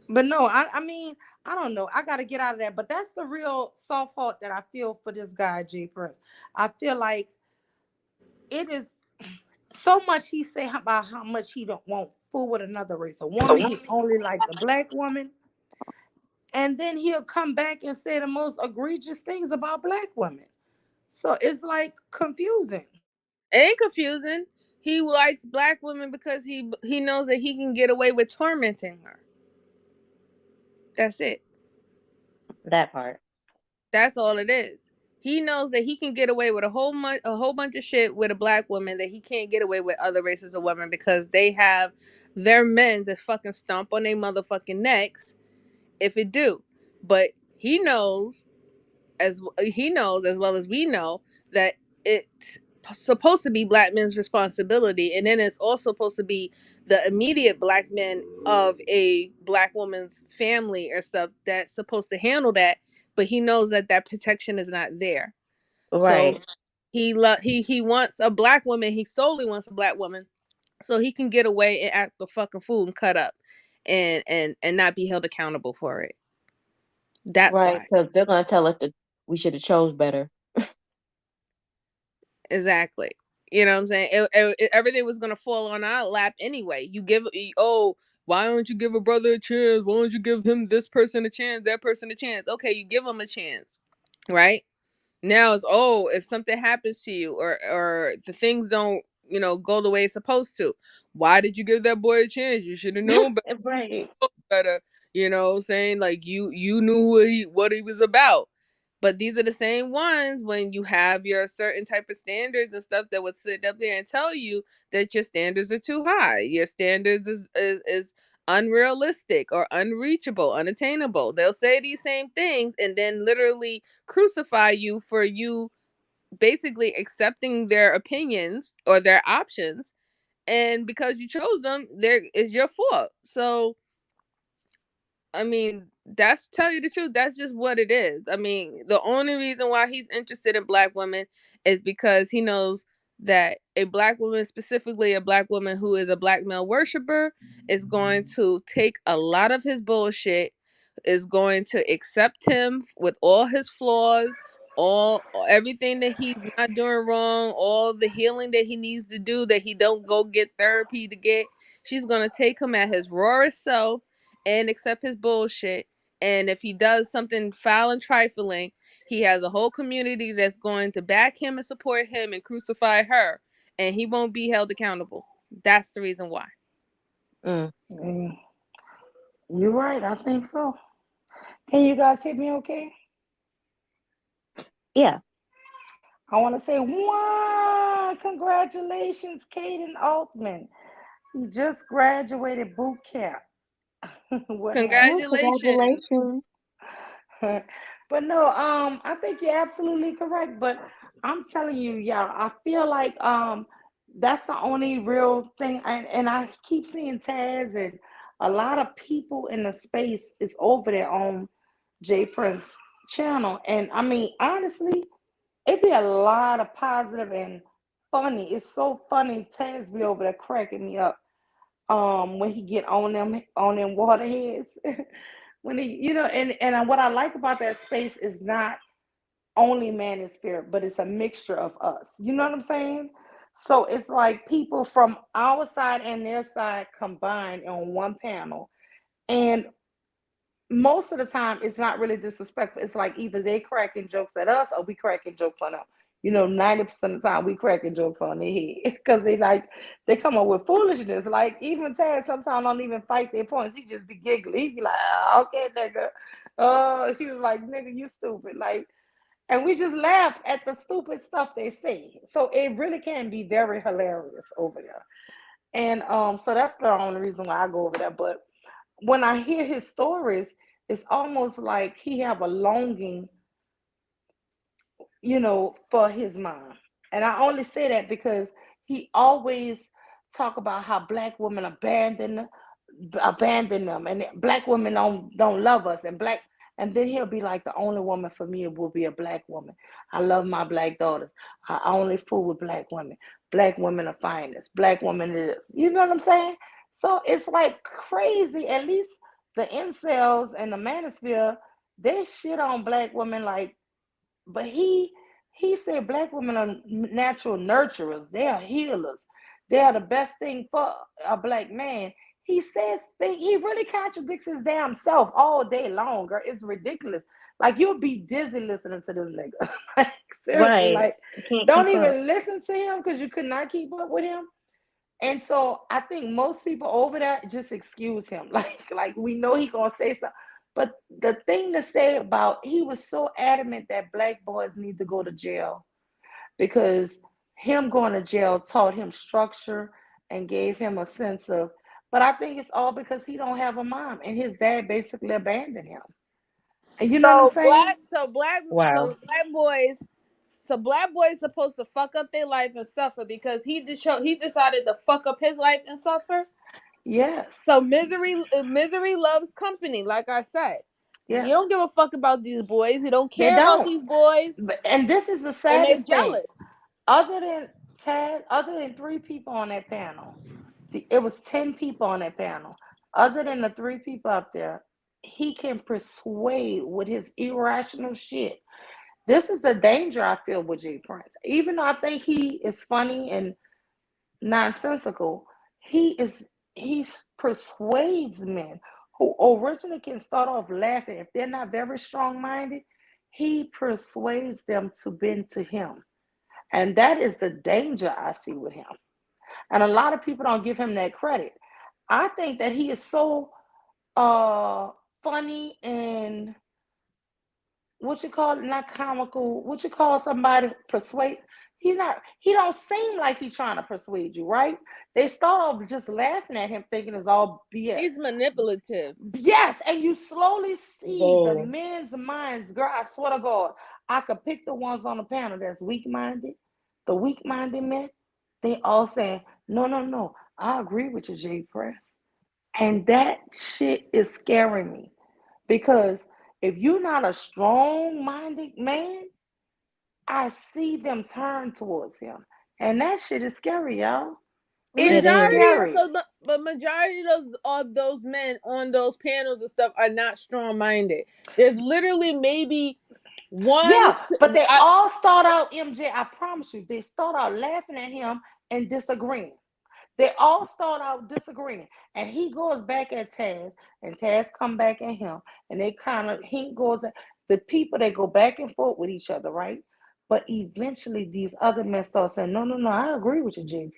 no, I mean, I don't know. I got to get out of that. But that's the real soft heart that I feel for this guy, G Prince. I feel like it is so much he say about how much he don't want fool with another race, a woman he only like the black woman, and then he'll come back and say the most egregious things about black women. So it's like confusing. Ain't confusing. He likes black women because he knows that he can get away with tormenting her. That's it. That part. That's all it is. He knows that he can get away with a whole bunch of shit with a black woman that he can't get away with other races of women because they have their men that fucking stomp on their motherfucking necks if it do. But he knows as well as we know that it's supposed to be black men's responsibility, and then it's also supposed to be the immediate black men of a black woman's family or stuff that's supposed to handle that. But he knows that that protection is not there, so Right. he wants a black woman. He solely wants a black woman so he can get away and act the fucking fool and cut up and not be held accountable for it. That's Right. why. Because they're gonna tell us that we should have chose better. Exactly. You know what I'm saying? Everything was gonna fall on our lap anyway. Oh, why don't you give a brother a chance? Why don't you give him this person a chance, that person a chance? Okay, you give him a chance, right? Now it's, oh, if something happens to you or the things don't go the way it's supposed to, why did you give that boy a chance? You should have known Right. better, saying like you knew what he was about. But these are the same ones when you have your certain type of standards and stuff that would sit up there and tell you that your standards are too high. Your standards is unrealistic or unreachable, unattainable. They'll say these same things and then literally crucify you for you basically accepting their opinions or their options. And because you chose them, there is your fault. So I mean, that's tell you the truth. That's just what it is. I mean, the only reason why he's interested in black women is because he knows that a black woman, specifically a black woman who is a black male worshiper, is going to take a lot of his bullshit, is going to accept him with all his flaws, all everything that he's not doing wrong, all the healing that he needs to do that he don't go get therapy to get. She's gonna take him at his rawest self and accept his bullshit. And if he does something foul and trifling, he has a whole community that's going to back him and support him and crucify her, and he won't be held accountable. That's the reason why. Mm. Mm, you're right. I think so. Can you guys hear me okay? Yeah. I want to say, wow, congratulations, Caden Altman. You just graduated boot camp. What happened? Oh, Congratulations. congratulations. But no, I think you're absolutely correct. But I'm telling you, y'all, I feel like that's the only real thing. And I keep seeing Taz and a lot of people in the space is over there on Jay Prince channel. And I mean, honestly, it be a lot of positive and funny. It's so funny. Taz be over there cracking me up. When he get on them waterheads. When he, and what I like about that space is not only man and spirit, but it's a mixture of us. You know what I'm saying? So it's like people from our side and their side combined on one panel. And most of the time it's not really disrespectful. It's like either they cracking jokes at us or we cracking jokes on them. 90% of the time we cracking jokes on their head because they come up with foolishness. Like even Taz sometimes don't even fight their points. He just be giggling. He be like, oh, okay, nigga. Oh, he was like, nigga, you stupid. Like, and we just laugh at the stupid stuff they say. So it really can be very hilarious over there. And so that's the only reason why I go over there. But when I hear his stories, it's almost like he have a longing, for his mom. And I only say that because he always talk about how black women abandon them, and black women don't love us, and then he'll be like, the only woman for me will be a black woman. I love my black daughters. I only fool with black women. Black women are finest. Black women is, you know what I'm saying? So it's like crazy. At least the incels and the manosphere, they shit on black women like, but he said black women are natural nurturers. They are healers. They are the best thing for a black man. He says things, he really contradicts his damn self all day long, girl. It's ridiculous. Like you'll be dizzy listening to this nigga. Like seriously, Right. like Can't don't keep up. even listen to him because you could not keep up with him. And so I think most people over that just excuse him. Like we know he gonna say something. But the thing to say about he was so adamant that black boys need to go to jail because him going to jail taught him structure and gave him a sense of, but I think it's all because he don't have a mom and his dad basically abandoned him. And you know what I'm saying? Wow. So black boys supposed to fuck up their life and suffer because he decided to fuck up his life and suffer. Yes. So misery loves company, like I said. He Yeah. don't give a fuck about these boys. He don't They care about don't. these boys, And this is the and they saddest thing. jealous. Other than Tad, other than three people on that panel, it was 10 people on that panel. Other than the three people up there, he can persuade with his irrational shit. This is the danger I feel with Jay Prince. Even though I think he is funny and nonsensical, he is he persuades men who originally can start off laughing. If they're not very strong minded, he persuades them to bend to him. And that is the danger I see with him. And a lot of people don't give him that credit. I think that he is so funny and what you call it, not comical, what you call somebody persuade. He don't seem like he's trying to persuade you, right? They start off just laughing at him thinking it's all BS. He's manipulative. Yes, and you slowly see the Very. men's minds, girl. I swear to God, I could pick the ones on the panel that's weak minded, the weak minded men. They all saying, no, no, no, I agree with you, Jay Press. And that shit is scaring me because if you're not a strong minded man, I see them turn towards him. And that shit is scary, y'all. It It is is. scary. But majority of those men on those panels and stuff are not strong minded. There's literally maybe one. Yeah, but they all start out, MJ, I promise you, they start out laughing at him and disagreeing. They all start out disagreeing. And he goes back at Taz, and Taz come back at him. And they kind of, he goes at the people that go back and forth with each other, right? But eventually these other men start saying, no, no, no, I agree with you, J.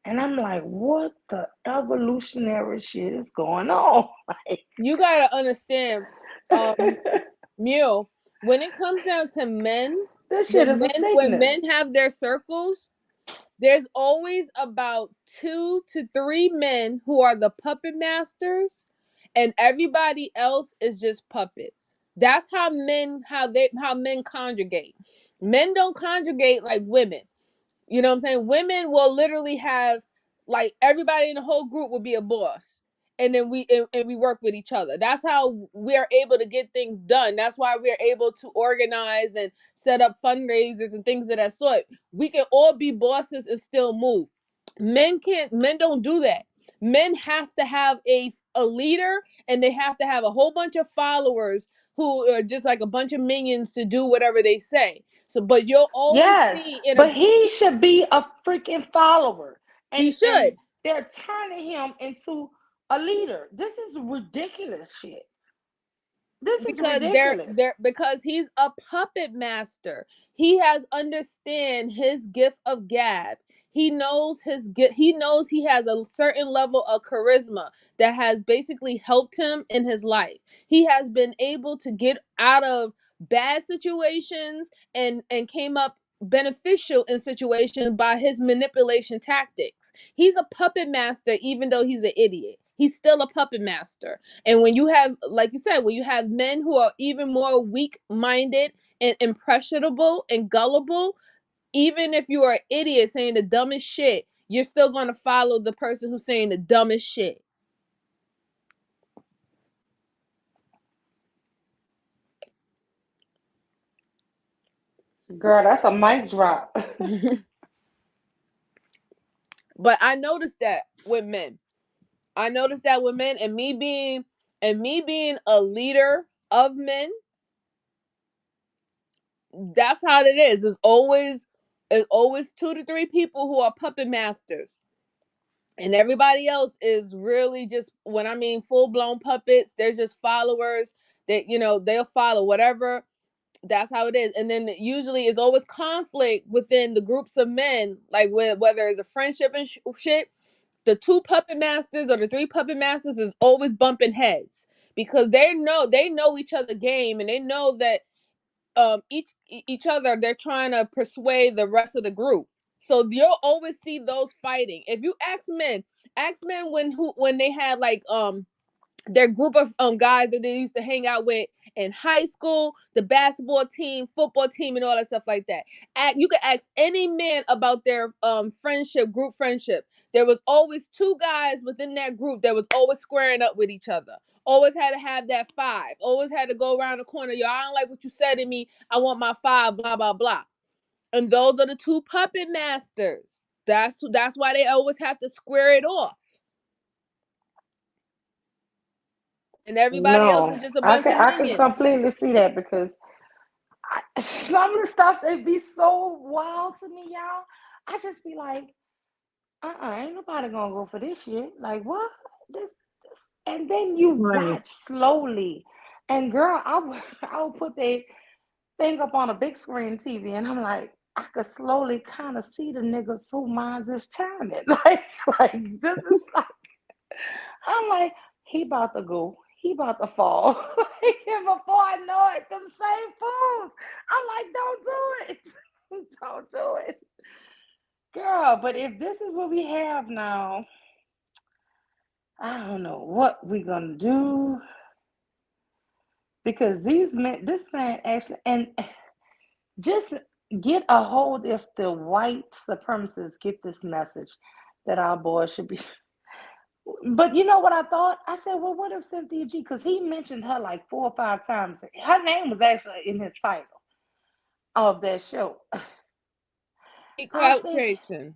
And I'm like, what the evolutionary shit is going on? Like, You gotta understand, um, Mule. When it comes down to men, this shit is a when sickness. men have their circles, there's always about 2 to 3 men who are the puppet masters, and everybody else is just puppets. That's how men conjugate. Men don't conjugate like women. You know what I'm saying? Women will literally have like everybody in the whole group will be a boss. And then and we work with each other. That's how we are able to get things done. That's why we are able to organize and set up fundraisers and things of that sort. We can all be bosses and still move. Men don't do that. Men have to have a leader, and they have to have a whole bunch of followers who are just like a bunch of minions to do whatever they say. So but you'll always Yes, see in a but group. he should be a freaking follower. He And should. they're turning him into a leader. This is ridiculous shit. This is Because ridiculous. because he's a puppet master. He has understand his gift of gab. He knows he knows he has a certain level of charisma that has basically helped him in his life. He has been able to get out of bad situations and came up beneficial in situations by his manipulation tactics. He's a puppet master even though he's an idiot. He's still a puppet master. And when you have, like you said, when you have men who are even more weak minded and impressionable and gullible, even if you are an idiot saying the dumbest shit, you're still going to follow the person who's saying the dumbest shit. Girl, that's a mic drop. But I noticed that with men. I noticed that with men, and me being a leader of men, that's how it is. It's always 2 to 3 people who are puppet masters. And everybody else is really just, when I mean full blown puppets, they're just followers that, they'll follow whatever. That's how it is. And then usually it's always conflict within the groups of men, like whether it's a friendship and shit. The two puppet masters or the three puppet masters is always bumping heads because they know each other game, and they know that each other, they're trying to persuade the rest of the group. So you'll always see those fighting. If you ask men when they had like their group of guys that they used to hang out with in high school, the basketball team, football team, and all that stuff like that. You could ask any man about their group friendship. There was always two guys within that group that was always squaring up with each other. Always had to have that five. Always had to go around the corner. Yo, I don't like what you said to me. I want my five. Blah blah blah. And those are the two puppet masters. That's why they always have to square it off. And everybody else is No, just a I bunch can of I can minions. completely see that because some of the stuff they be so wild to me, y'all. I just be like, ain't nobody gonna go for this shit. Like what? This, and then you Right. watch slowly, and girl, I would put the thing up on a big screen TV, and I'm like, I could slowly kind of see the niggas who minds is turning. Like this is like, I'm like, he about to go. He about to fall. And before I know it, them same fools. I'm like, don't do it. Don't do it. Girl, but if this is what we have now, I don't know what we gonna do because this man actually, and just get a hold if the white supremacists get this message that our boys should be. But you know what I thought? I said, well, what if Cynthia G? Because he mentioned her like 4 or 5 times. Her name was actually in his title of that show. Equal I'm think outration.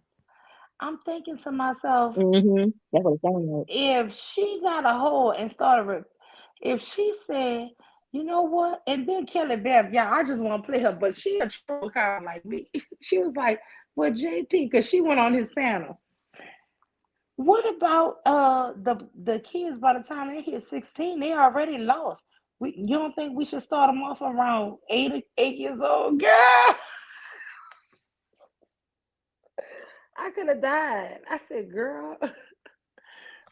I'm thinking to myself, That's what it sounds like. if she got a hold and started, if she said, you know what, and then Kelly Beth, yeah, I just want to play her, but she a troll kind of like me. She was like, well, JP, because she went on his panel. What about the kids by the time they hit 16, they already lost. You don't think we should start them off around 8 years old? Girl, I could have died. I said, girl,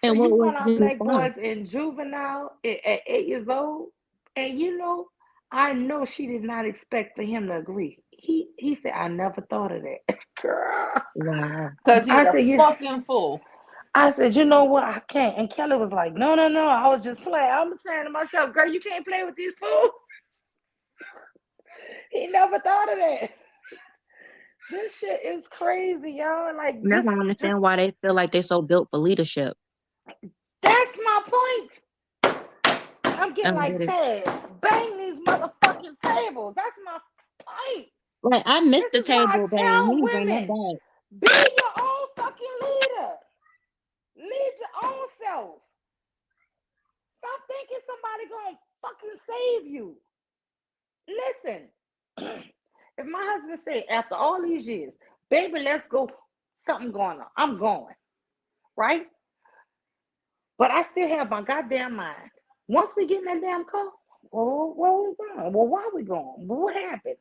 so And what you was want our his black response? boys in juvenile at 8 years old? And I know she did not expect for him to agree. He said, I never thought of that. Girl. Wow. Because he's I a said, yeah. fucking fool. I said, you know what? I can't. And Kelly was like, no, no, no. I was just playing. I'm saying to myself, girl, you can't play with these fools. He never thought of that. This shit is crazy, y'all. Like, And that's why I just understand why they feel like they're so built for leadership. that's my point. I'm getting I like get it. Taz. Bang these motherfucking tables. That's my point. Like I missed This the is why I table bang. tell He bring that women, back. be your own fucking leader. Lead your own self. Stop thinking somebody gonna fucking save you. Listen, if my husband say after all these years, baby, let's go, something going on, I'm going, right? But I still have my goddamn mind. Once we get in that damn car, oh, where we going? Well, why we going? What happened?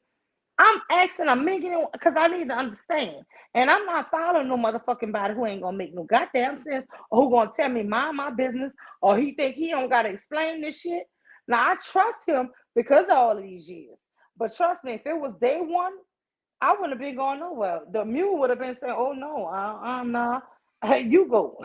I'm asking a million because I need to understand. And I'm not following no motherfucking body who ain't gonna make no goddamn sense or who gonna tell me mind my business or he think he don't gotta explain this shit. Now I trust him because of all of these years. But trust me, if it was day one, I wouldn't have been going nowhere. The mule would have been saying, "Oh no, I'm not. Hey, you go."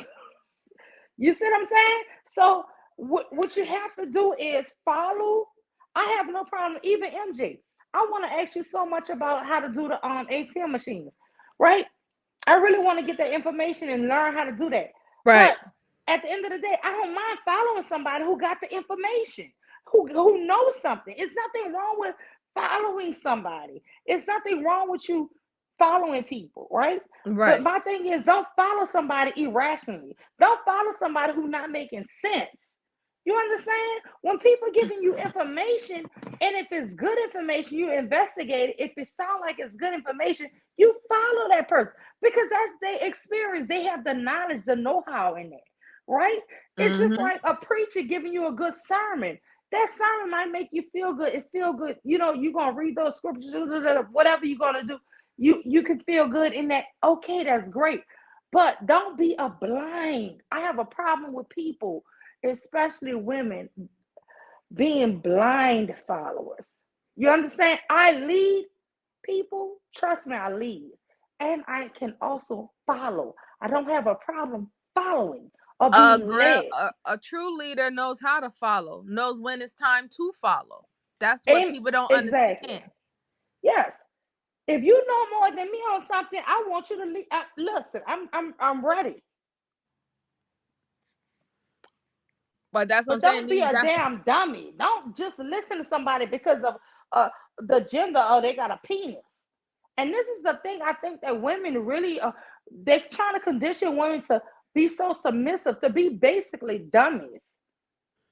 You see what I'm saying? So what you have to do is follow. I have no problem. Even MJ, I want to ask you so much about how to do the ATM machines, right? I really want to get that information and learn how to do that. Right. But at the end of the day, I don't mind following somebody who got the information, who knows something. It's nothing wrong with following somebody. It's nothing wrong with you following people, right? But Right. my thing is, don't follow somebody irrationally. Don't follow somebody who's not making sense. You understand? When people giving you information, and if it's good information, you investigate it. If it sounds like it's good information, you follow that person because that's their experience. They have the knowledge, the know-how in it, right? It's just Mm-hmm. like a preacher giving you a good sermon. That sermon might make you feel good. It feel good. You know, you're gonna read those scriptures, whatever you're gonna do. You can feel good in that. Okay, that's great. But don't be a blind. I have a problem with people, especially women, being blind followers. You understand? I lead people. Trust me, I lead. And I can also follow. I don't have a problem following or being led. A true leader knows how to follow, knows when it's time to follow. That's what And people don't exactly. understand. Yes. If you know more than me on something, I want you to lead. Listen, I'm ready. But that's what I'm But saying. don't be These a guys, damn dummy. Don't just listen to somebody because of the gender or they got a penis. And this is the thing I think that women really they're trying to condition women to be so submissive, to be basically dummies.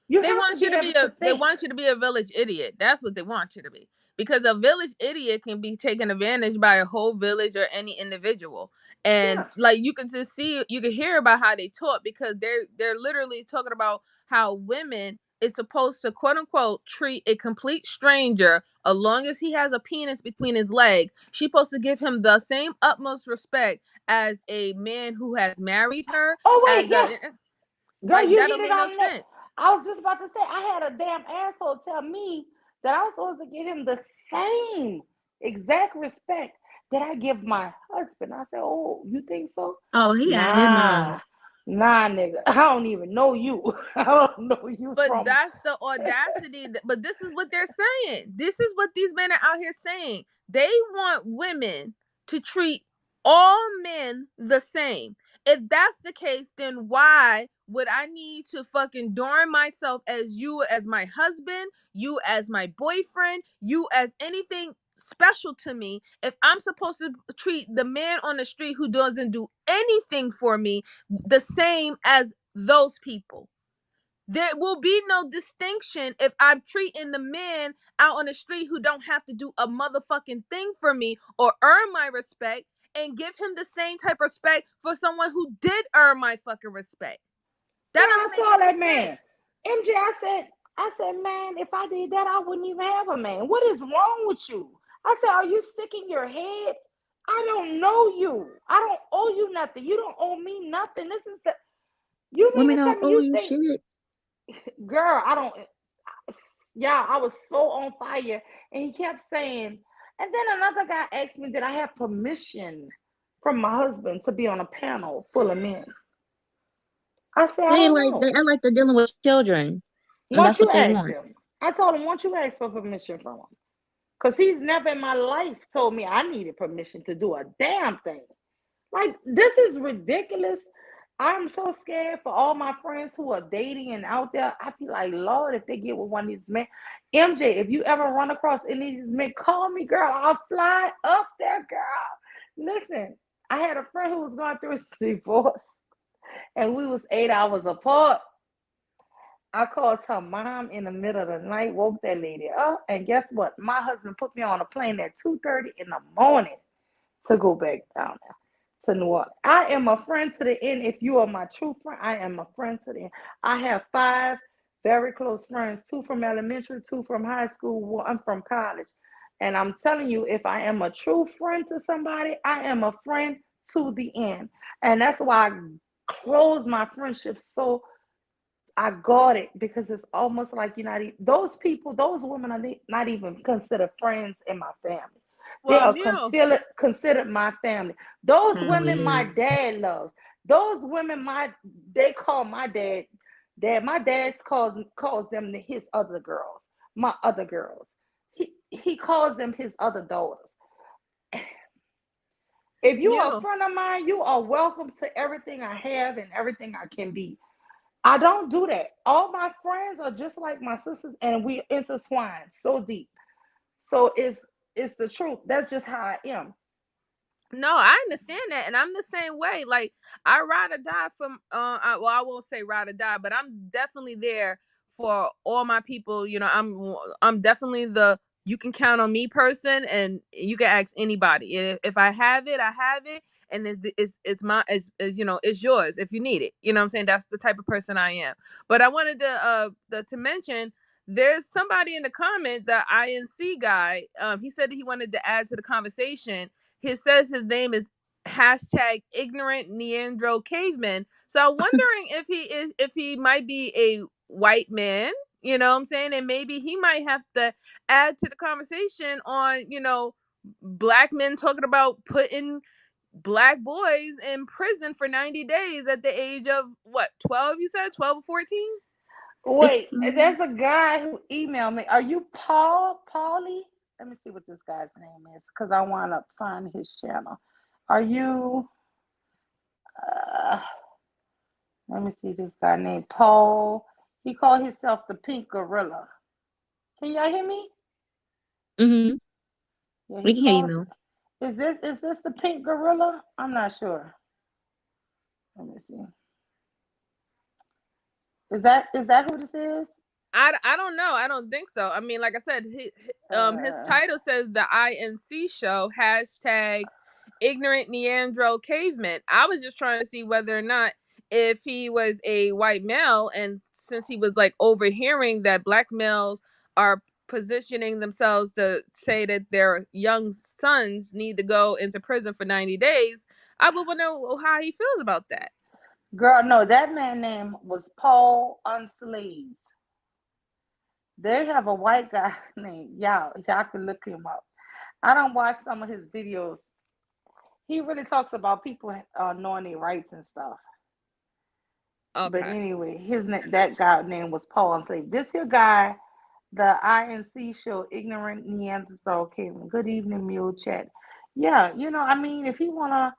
You they have to want you be to be able a to they think. want you to be a village idiot. That's what they want you to be. Because a village idiot can be taken advantage by a whole village or any individual. And Yeah. like you can just see, you can hear about how they talk because they're literally talking about how women is supposed to quote unquote treat a complete stranger as long as he has a penis between his legs. She's supposed to give him the same utmost respect as a man who has married her. Oh As wait, a yeah. Girl, like you that hit don't it make no on the neck. sense. I was just about to say I had a damn asshole tell me that I was supposed to give him the same exact respect that I give my husband. I said, "Oh, you think so?" Oh, he out his mind. Nah, nah, nigga. I don't even know you. I don't know you But from. that's the audacity. But this is what they're saying. This is what these men are out here saying. They want women to treat all men the same. If that's the case, then why would I need to fucking adorn myself as you as my husband, you as my boyfriend, you as anything special to me if I'm supposed to treat the man on the street who doesn't do anything for me the same as those people? There will be no distinction if I'm treating the men out on the street who don't have to do a motherfucking thing for me or earn my respect and give him the same type of respect for someone who did earn my fucking respect. Girl, That I doesn't make told any that man, sense. MJ. I said, man, if I did that, I wouldn't even have a man. What is wrong with you? I said, are you sick in your head? I don't know you. I don't owe you nothing. You don't owe me nothing. This is the. You mean Women to tell don't me owe you you think, shit. girl? I don't. Yeah, I was so on fire, and he kept saying. And then another guy asked me, did I have permission from my husband to be on a panel full of men? I said, I don't They know. act like they're dealing with children, and Once that's you what they ask want. him, I told him, once you ask for permission from him, because he's never in my life told me I needed permission to do a damn thing. Like, this is ridiculous. I'm so scared for all my friends who are dating and out there. I feel like, Lord, if they get with one of these men. MJ, if you ever run across any of these men, call me, girl. I'll fly up there, girl. Listen, I had a friend who was going through a divorce, and we was 8 hours apart. I called her mom in the middle of the night, woke that lady up, and guess what? My husband put me on a plane at 2:30 in the morning to go back down there to New Orleans. I am a friend to the end. If you are my true friend, I am a friend to the end. I have five very close friends, two from elementary, two from high school, one from college. And I'm telling you, if I am a true friend to somebody, I am a friend to the end. And that's why I close my friendship so I got it because it's almost like you're not those people, those women are not even considered friends in my family. They Well, are Mule, considered my family. Those women my Mm-hmm. dad loves. Those women they call my dad dad. My dad calls them his other girls, my other girls. He calls them his other daughters. If you are a Mule. friend of mine, you are welcome to everything I have and everything I can be. I don't do that. All my friends are just like my sisters, and we intertwine so deep. So it's the truth. That's just how I am. No, I understand that, and I'm the same way. Like I ride or die from. Well, I won't say ride or die, but I'm definitely there for all my people. You know, I'm definitely the you can count on me person, and you can ask anybody. If I have it, I have it, and it's my you know, it's yours if you need it. You know what I'm saying? That's the type of person I am. But I wanted to mention there's somebody in the comment, the INC guy. He said that he wanted to add to the conversation. He says his name is hashtag ignorant Neanderthal caveman. So I'm wondering if he might be a white man, you know what I'm saying? And maybe he might have to add to the conversation on, you know, black men talking about putting black boys in prison for 90 days at the age of what, 12, you said? 12 or 14? Wait, there's a guy who emailed me. Are you Paulie? Let me see what this guy's name is because I want to find his channel. Are you? Uh, Let me see this guy named Paul. He called himself the Pink Gorilla. Can y'all hear me? Mm-hmm. Yeah, We he can hear you, calls. Mel. Is this the Pink Gorilla? I'm not sure. Let me see. Is that who this is? I don't know. I don't think so. I mean, like I said, his Uh, title says the INC show hashtag ignorant Neanderthal caveman. I was just trying to see whether or not if he was a white male, and since he was like overhearing that black males are positioning themselves to say that their young sons need to go into prison for 90 days, I would want to know how he feels about that. Girl, no, that man name was Paul Unslaved. They have a white guy named y'all can look him up. I don't watch some of his videos. He really talks about people knowing their rights and stuff. But Okay. anyway, that guy name was Paul Unslaved. This here guy, the INC show, Ignorant Neanderthal Caveman. Good evening, Mule Chat. Yeah, you know, I mean, if you wanna,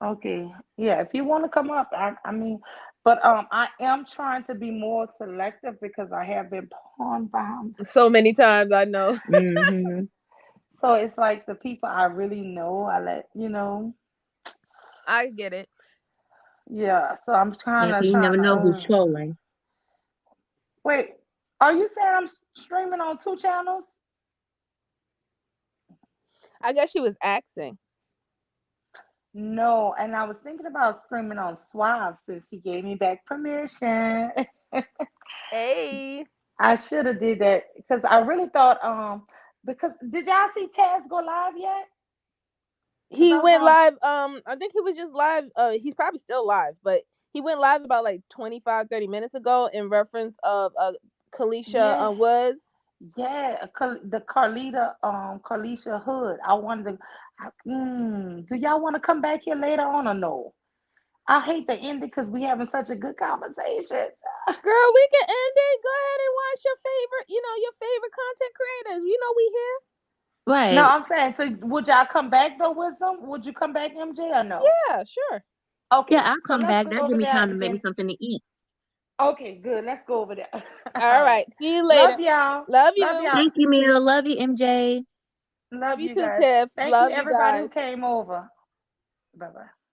okay, yeah, if you wanna come up, I mean, but I am trying to be more selective because I have been pawned bound. So many times, I know. Mm-hmm. So it's like the people I really know, I let you know. I get it. Yeah, so I'm Yeah, trying 'cause to you trying never to. know who's trolling. Wait, are you saying I'm streaming on 2 channels? I guess she was asking. No, and I was thinking about streaming on Suave since he gave me back permission. Hey. I should have did that because I really thought because did y'all see Taz go live yet? Because He I was went on. live. I think he was just live. He's probably still live, but he went live about like 25, 30 minutes ago in reference of Kalisha Yeah, Woods. yeah, the Carlisha Hood. I wanted to. Do y'all want to come back here later on or no? I hate to end it because we having such a good conversation. Girl, we can end it. Go ahead and watch your favorite, your favorite content creators. You know we here. No, Right. I'm saying, so would y'all come back though, Wisdom? Would you come back, MJ, or no? Yeah, sure. Yeah, Okay, I'll so come let's back. go That give over me there time to and make me then. something to eat. Okay, good. Let's go over there. All All right. right. See you Love later. y'all. Love Love you. y'all. Thank you, Mira. Love you, MJ. Love Love you you too, guys. Tiff. Thank you, Love you everybody who guys. came over. Bye bye.